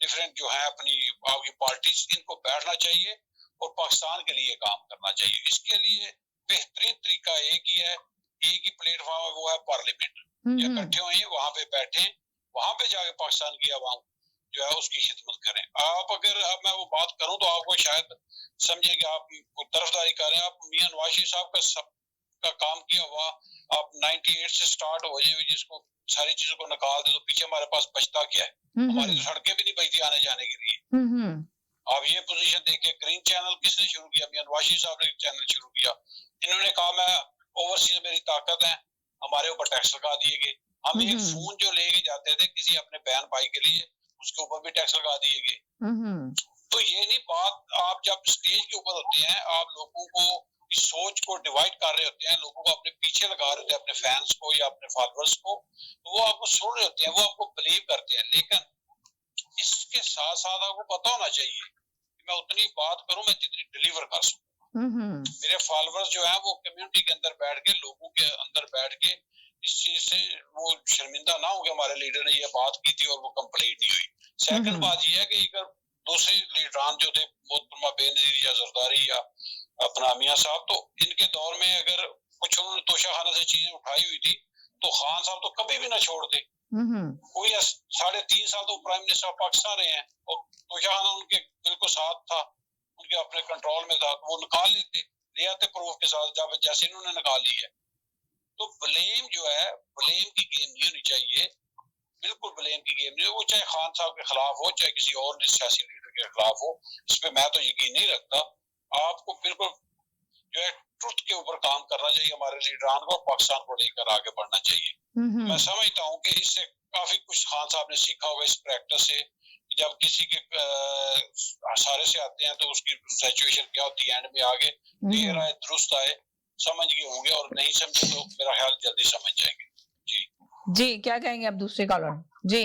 डिफरेंट जो है अपनी आपकी पार्टीज, इनको बैठना चाहिए और पाकिस्तान के लिए काम करना चाहिए। इसके लिए बेहतरीन तरीका एक ही है, एक ही प्लेटफॉर्म है, वो है पार्लियामेंट। इकट्ठे हुए वहां पे बैठे, वहां पे जाके पाकिस्तान की आवाम जो है उसकी खिदमत करें। आप अगर अब मैं वो बात करूं तो आपको शायद समझे कि आप तरफदारी कर रहे हैं। आप मियां नवाज शरीफ साहब का सबका काम किया हुआ, आप 98 से स्टार्ट हो जाए, जिसको सारी चीजों को निकाल दे तो पीछे हमारे पास बचता क्या है? हमारी तो सड़कें भी नहीं बचती आने जाने के लिए। आप ये पोजीशन देखिए, ग्रीन चैनल किसने शुरू किया? मियां नवाज शरीफ साहब ने चैनल शुरू किया। इन्होंने कहा मैं ओवरसीज मेरी ताकत है, हमारे ऊपर टैक्स लगा दिए गए। हम एक फोन जो लेके जाते थे किसी अपने बहन भाई के लिए, उसके ऊपर भी टैक्स लगा दिए गए। तो ये नहीं बात, आप जब स्टेज के ऊपर होते हैं, आप लोगों को इस सोच को डिवाइड कर रहे होते हैं, लोगों को अपने पीछे लगा रहे होते हैं, अपने फैंस को या अपने फॉलोअर्स को, तो वो आपको सुन रहे होते हैं, वो आपको बिलीव करते हैं। लेकिन इसके साथ साथ आपको पता होना चाहिए कि मैं उतनी बात करूं मैं जितनी डिलीवर कर सकूं। मेरे फॉलोअर्स जो है वो कम्युनिटी के अंदर बैठ के, लोगों के अंदर बैठ के इस चीज से वो शर्मिंदा ना हो कि हमारे लीडर ने ये बात की थी और वो कंप्लीट नहीं हुई। सेकंड बात ये है कि अगर दूसरे लीडरान जो थे, मोहतरमा बेनजीर या जरदारी या अपना मियां साहब, तो इनके दौर में अगर कुछ उन्होंने तोशाखाना से चीजें उठाई हुई थी तो खान साहब तो कभी भी ना छोड़ते। कोई 3.5 साल तो प्राइम मिनिस्टर ऑफ पाकिस्तान रहे हैं और तोशाखाना उनके बिल्कुल साथ था, उनके अपने कंट्रोल में था, वो निकाल लेते, ले आते प्रूफ के साथ, जब जैसे इन्होंने निकाल ली है। तो ब्लेम जो है, ब्लेम की गेम नहीं होनी चाहिए, बिल्कुल ब्लेम की गेम नहीं हो, वो चाहे खान साहब के खिलाफ हो चाहे किसी और सियासी लीडर के खिलाफ हो, इस पे मैं तो यकीन नहीं रखता। आपको बिल्कुल जो है ट्रुथ के ऊपर काम करना चाहिए, हमारे लीडरान को पाकिस्तान को लेकर आगे बढ़ना चाहिए। मैं समझता हूँ कि इससे काफी कुछ खान साहब ने सीखा होगा इस प्रैक्टिस से। जब किसी के सारे से आते हैं तो उसकी सिचुएशन क्या होती है, एंड में आगे देर आए दुरुस्त आए, समझ गए होंगे, और नहीं समझे तो मेरा ख्याल जल्दी समझ जाएंगे। जी क्या कहेंगे आप दूसरे कॉलर? जी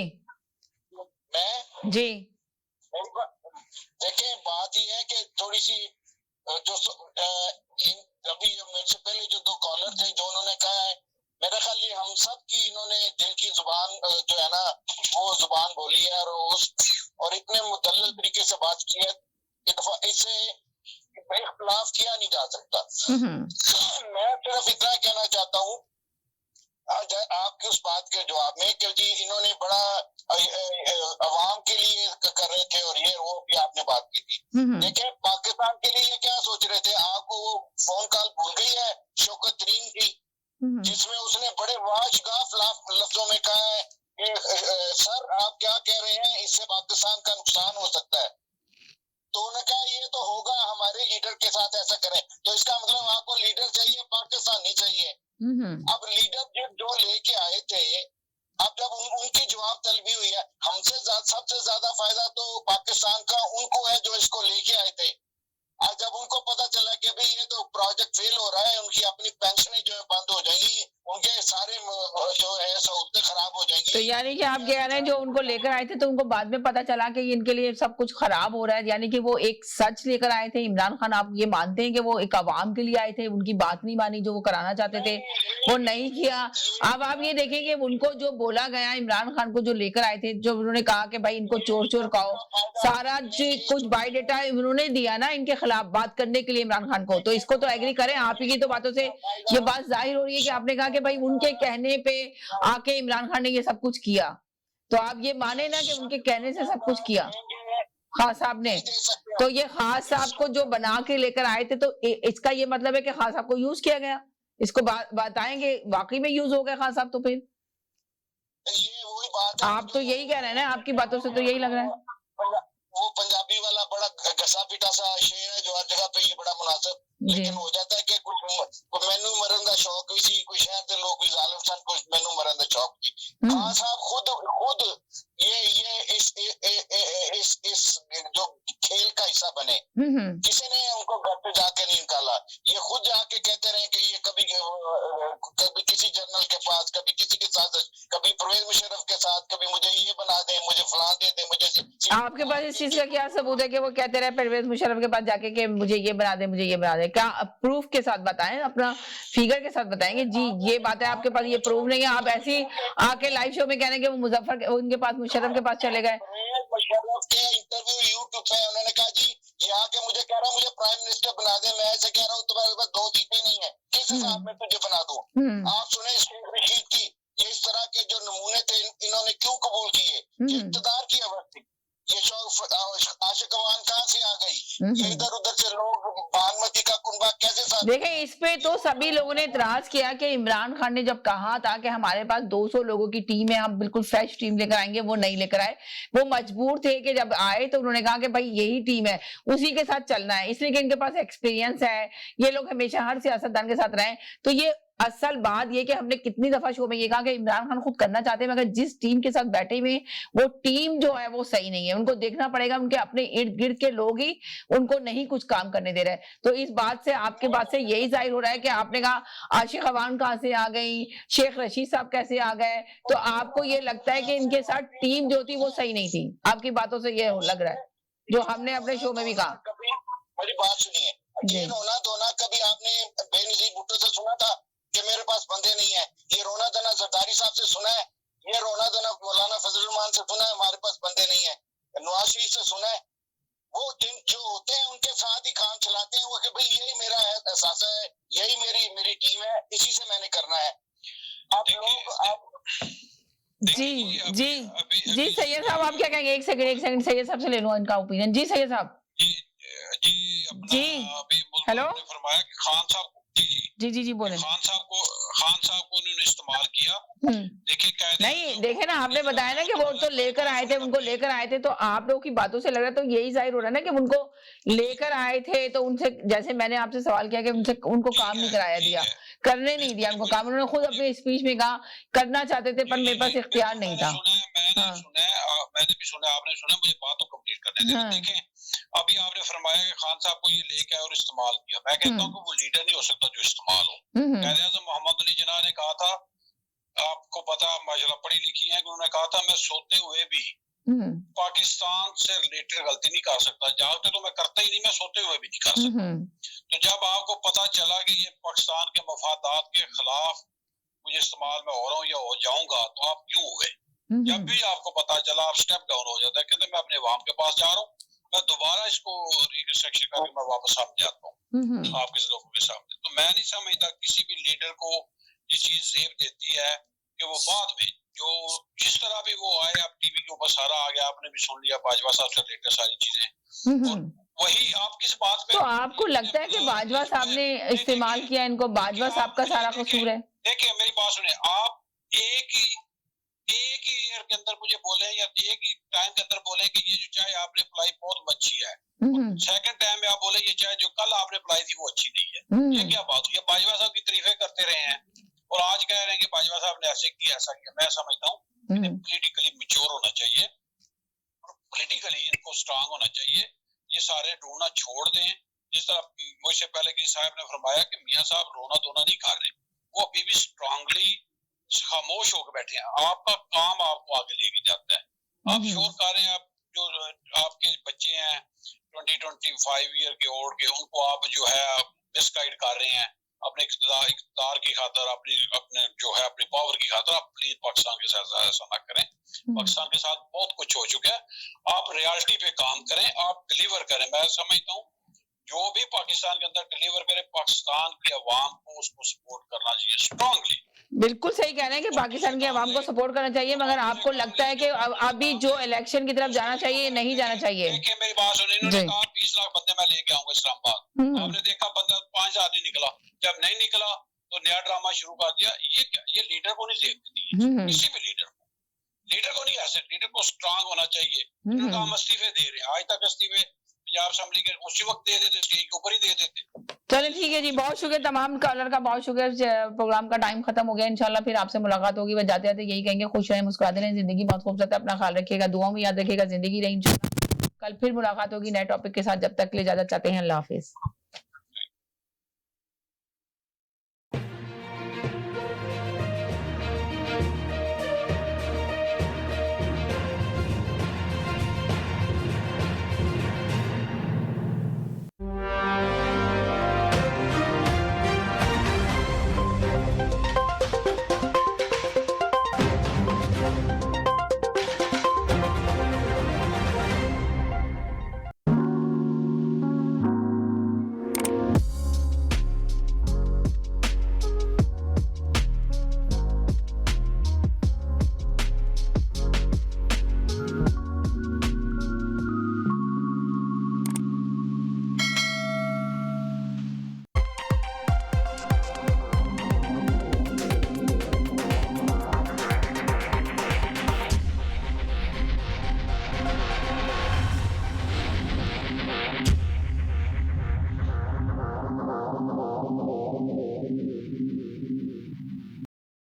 मैं जी देखिए, बात ये है कि थोड़ी सी जो अभी मेरे से पहले जो 2 कॉलर थे जो उन्होंने कहा है, मेरा ख्याल ये हम सब की इन्होंने दिल की जुबान जो है ना वो जुबान बोली है और इतने मुदल्लल तरीके से बात की है, इसे इख्तिलाफ किया नहीं जा सकता। मैं सिर्फ इतना कहना चाहता हूँ आपकी उस बात के जवाब में कि जी इन्होंने बड़ा अवाम के लिए कर रहे थे और ये वो भी आपने बात की थी। देखिए पाकिस्तान के लिए क्या सोच रहे थे? आपको वो फोन कॉल भूल गई है शौकत तरीन की, जिसमें उसने बड़े वाशगाफ लफ्जों में कहा है कि सर आप क्या कह रहे हैं, इससे पाकिस्तान का नुकसान हो सकता है। तो उन्होंने कहा ये तो होगा, हमारे लीडर के साथ ऐसा करें। तो इसका मतलब आपको लीडर चाहिए, पाकिस्तान नहीं चाहिए। अब लीडर जो लेके आए थे, अब जब उनकी जवाब तलबी हुई है, हमसे सबसे ज्यादा फायदा तो पाकिस्तान का उनको है जो इसको लेके आए थे। आज जब उनको पता चला कि भाई ये तो प्रोजेक्ट फेल हो रहा है, उनकी अपनी पेंशनें जो है बंद हो जाएंगी, उनके सारे जो है सहूलतें खराब हो जाएंगी। तो यानी कि आप कह रहे हैं जो उनको लेकर आए थे तो उनको बाद में पता चला कि इनके लिए सब कुछ खराब हो रहा है, यानी कि वो एक सच लेकर आए थे। इमरान खान, आप ये मानते हैं कि वो एक आवाम के लिए आए थे, उनकी बात नहीं मानी, जो वो कराना चाहते थे वो नहीं किया। अब आप ये देखेंगे उनको जो बोला गया, इमरान खान को जो लेकर आए थे, जो उन्होंने कहा कि भाई इनको चोर चोर कहो, सारा कुछ बायोडेटा उन्होंने दिया ना इनके खिलाफ बात करने के लिए इमरान खान को। तो इसको तो एग्री करें, आप ही की तो बातों से ये बात जाहिर हो रही है कि आपने कहा कि भाई उनके कहने पे आके इमरान खान ने ये सब कुछ किया। तो आप ये माने ना कि उनके कहने से सब कुछ किया खान साहब ने। तो ये खान साहब को जो बना के लेकर आए थे, तो इसका ये मतलब है कि खान साहब को यूज किया गया। इसको बताएंगे वाकई में यूज हो गया खान साहब? तो फिर ये वही बात है, आप तो यही कह रहे हैं ना, आपकी बातों से तो यही लग रहा है। वो पंजाबी वाला बड़ा घसा पिटा सा शेर है जो हर जगह पे ये बड़ा मुनासिब, लेकिन हो जाता है कि कुछ मैनू मरन का शौक भी सी, कोई शहर के लोग भी जालिम सन, कुछ मैनू मरन का शौक भी। खान साहब खुद ये इस जो खेल का हिस्सा बने, किसी ने उनको घर पे जाके नहीं निकाला, ये खुद जाके कहते रहे कि ये कभी किसी जनरल के पास, कभी किसी के साथ, कभी परवेज मुशर्रफ के साथ, कभी मुझे ये बना दे, मुझे फलां दे दे, मुझे। आपके पास इस चीज का क्या सबूत है कि वो कहते रहे परवेज मुशर्रफ के पास जाके कि मुझे ये बना दे, मुझे ये बना दे? क्या प्रूफ के साथ बताएं, अपना फिगर के साथ बताएंगे जी ये बात है आपके पास, ये प्रूफ नहीं है, आप ऐसे ही आके लाइव शो में कह रहे हैं कि वो मुजफ्फर उनके पास, मुशर्रफ के पास चले गए। मुशर्रफ के इंटरव्यू यूट्यूब पे उन्होंने कहा जी ये आके मुझे कह रहा मुझे प्राइम मिनिस्टर बना दे, मैं ऐसे कह रहा हूँ तुम्हारे पास 2 सीटें नहीं है, किस हिसाब में तुझे बना दूं? आप सुने शेख रशीद की, ये इस तरह के जो नमूने थे इन्होंने क्यों कबूल किए? ये इक़्तिदार की अवस्था, ये आशिक अवान कहाँ से आ गई? ये इधर उधर से लोग बागमती का कुनबा कैसे साथ। देखें, इस पे तो सभी लोगों ने इतराज किया कि इमरान खान ने जब कहा था कि हमारे पास 200 लोगों की टीम है, हम बिल्कुल फ्रेश टीम लेकर आएंगे, वो नहीं लेकर आए। वो मजबूर थे कि जब आए तो उन्होंने कहा कि भाई यही टीम है, उसी के साथ चलना है, इसलिए कि इनके पास एक्सपीरियंस है, ये लोग हमेशा हर सियासतदान के साथ रहे। तो ये असल बात ये कि हमने कितनी दफा शो में ये कहा कि इमरान खान खुद करना चाहते हैं, मगर जिस टीम के साथ बैठे हुए वो टीम जो है वो सही नहीं है। उनको देखना पड़ेगा, उनके अपने इर्द गिर्द के लोग ही उनको नहीं कुछ काम करने दे रहे। तो इस बात से, आपके बात से यही जाहिर हो रहा है कि आपने कहा आशिक अवान कहां से आ गई, शेख रशीद साहब कैसे आ गए, तो आपको ये लगता है कि इनके साथ टीम जो थी वो सही नहीं थी। आपकी बातों से ये लग रहा है, जो हमने अपने शो में भी कहा। मेरी बात सुनिए, ये रोना धोना कभी आपने बेनजीर भुट्टो से सुना था कि मेरे पास बंदे नहीं है? ये रोना धोना जरदारी साहब से सुना है? ये रोना धोना मौलाना फजल रहमान से सुना है हमारे पास बंदे नहीं है? नवाज शरीफ से सुना है? वो जो होते हैं उनके साथ ही काम चलाते हैं वो कि भाई यही मेरा एहसास है, यही मेरी टीम है, इसी से मैंने करना है। आप लोग जी जी जी सैयद साहब आप क्या कहेंगे? एक सेकंड सैयद साहब से ले लो इनका ओपिनियन। जी सैयद साहब। जी हेलो, फरमाया कि खान साहब जी बोले। खान साहब को उन्होंने इस्तेमाल किया। देखिए नहीं, देखे ना, आपने बताया ना कि वो तो लेकर आए थे, उनको लेकर आए थे, तो आप लोगों की बातों से लग रहा है, तो यही जाहिर हो रहा है ना कि उनको लेकर आए थे, तो उनसे, जैसे मैंने आपसे सवाल किया कि उनको काम नहीं कराया दिया, करने नहीं दिया उनको काम, उन्होंने खुद अपने स्पीच में कहा करना चाहते थे पर मेरे पास इख्तियार नहीं था। मैंने भी सुना, आपने सुना, मुझे बात तो कंप्लीट करने दें। देखें, अभी आपने फरमाया कि खान साहब को ये लेके आए और इस्तेमाल किया। मैं कहता हूँ कि वो लीडर नहीं हो सकता जो इस्तेमाल हो। कायद-ए-आज़म मोहम्मद अली जिन्ना ने कहा था, आपको पता, माशाल्लाह पढ़ी लिखी है, उन्होंने कहा था मैं सोते हुए भी पाकिस्तान से रिलेटेड गलती नहीं कर सकता, जागते तो मैं करता ही नहीं, मैं सोते हुए भी नहीं कर सकता। तो जब आपको पता चला कि ये पाकिस्तान के मफादात के खिलाफ मुझे इस्तेमाल में हो रहा हूँ या हो जाऊंगा, तो आप क्यों हुए? जब भी आपको पता चला आप स्टेप डाउन हो जाता है, कहते मैं अपने अवाम के पास जा रहा हूँ, मैं दोबारा इसको रिकंस्ट्रक्शन करके मैं वापस सामने आता हूँ आपके लोगों के सामने। तो मैं नहीं समझता किसी भी लीडर को ये चीज जेब देती है कि वो बाद में जो जिस तरह भी वो आए, आप टीवी के ऊपर सारा आ गया, आपने भी सुन लिया बाजवा साहब से रिलेटेड सारी चीजें, और वही आप किस बात पे। तो आपको लगता है कि बाजवा साहब ने इस्तेमाल किया इनको, बाजवा साहब का सारा कसूर है? देखिए मेरी बात सुने, आप एक ही ईयर के अंदर मुझे बोले या एक ही टाइम के अंदर बोले कि ये जो चाय आपने पिलाई बहुत अच्छी है, सेकंड टाइम में आप बोले ये चाय जो कल आपने पिलाई थी वो अच्छी नहीं है, ये क्या बात हुई? ये बाजवा साहब की तारीफें करते रहे हैं और आज कह रहे हैं कि बाजवा साहब ने ऐसे किया ऐसा किया। मैं समझता हूँ पॉलिटिकली मैच्योर होना चाहिए और पॉलिटिकली इनको स्ट्रांग होना चाहिए। ये सारे ढूंढना छोड़ दें जिस तरह मुझसे पहले किसी साहब ने फरमाया कि मियां साहब रोना धोना नहीं कर रहे, वो अभी भी स्ट्रांगली खामोश होकर बैठे हैं। आपका काम आपको आगे लेके जाता है। आप शोर कर रहे हैं, आप जो आपके बच्चे हैं 20-25 ईयर के ओल्ड के, उनको आप जो है मिसगाइड कर रहे हैं अपने इक़्तिदार की खातर, अपने जो है अपनी पावर की खातर। आप प्लीज पाकिस्तान के साथ ऐसा ना करें। पाकिस्तान के साथ बहुत कुछ हो चुका है। आप रियलिटी पे काम करें, आप डिलीवर करें। मैं समझता हूँ जो भी पाकिस्तान के अंदर डिलीवर करे, पाकिस्तान की आवाम को उसको सपोर्ट करना चाहिए स्ट्रांगली। बिल्कुल सही कह रहे हैं कि पाकिस्तान की आवाम को सपोर्ट करना चाहिए, मगर आपको लगता है कि अभी जो इलेक्शन की तरफ जाना चाहिए नहीं जाना चाहिए? देखिए मेरी बात सुनिए, इन्होंने कहा 20 लाख बंदे मैं लेके आऊंगा इस्लामाबाद। आपने देखा बंदा 5,000 नहीं निकला। जब नहीं निकला तो नया ड्रामा शुरू कर दिया। ये लीडर को नहीं देखती, किसी भी लीडर को नहीं, ऐसे लीडर को स्ट्रांग होना चाहिए। इन्होंने कहा हम इस्तीफे दे रहे हैं, आज तक इस्तीफे पंजाब असेंबली के उसी वक्त दे देते, स्टेज के ऊपर ही दे देते। चलिए ठीक है जी, बहुत शुक्रिया तमाम कॉलर का, बहुत शुक्रिया। प्रोग्राम का टाइम खत्म हो गया, इंशाल्लाह फिर आपसे मुलाकात होगी। बस जाते जाते यही कहेंगे, खुश रहें, मुस्कुराते रहें, जिंदगी बहुत खूबसूरत है, अपना ख्याल रखिएगा, दुआओं में याद रखिएगा, जिंदगी रही इंशाल्लाह। कल फिर मुलाकात होगी नए टॉपिक के साथ, जब तक के लिए इजाजत चाहते हैं, अल्लाह हाफिज।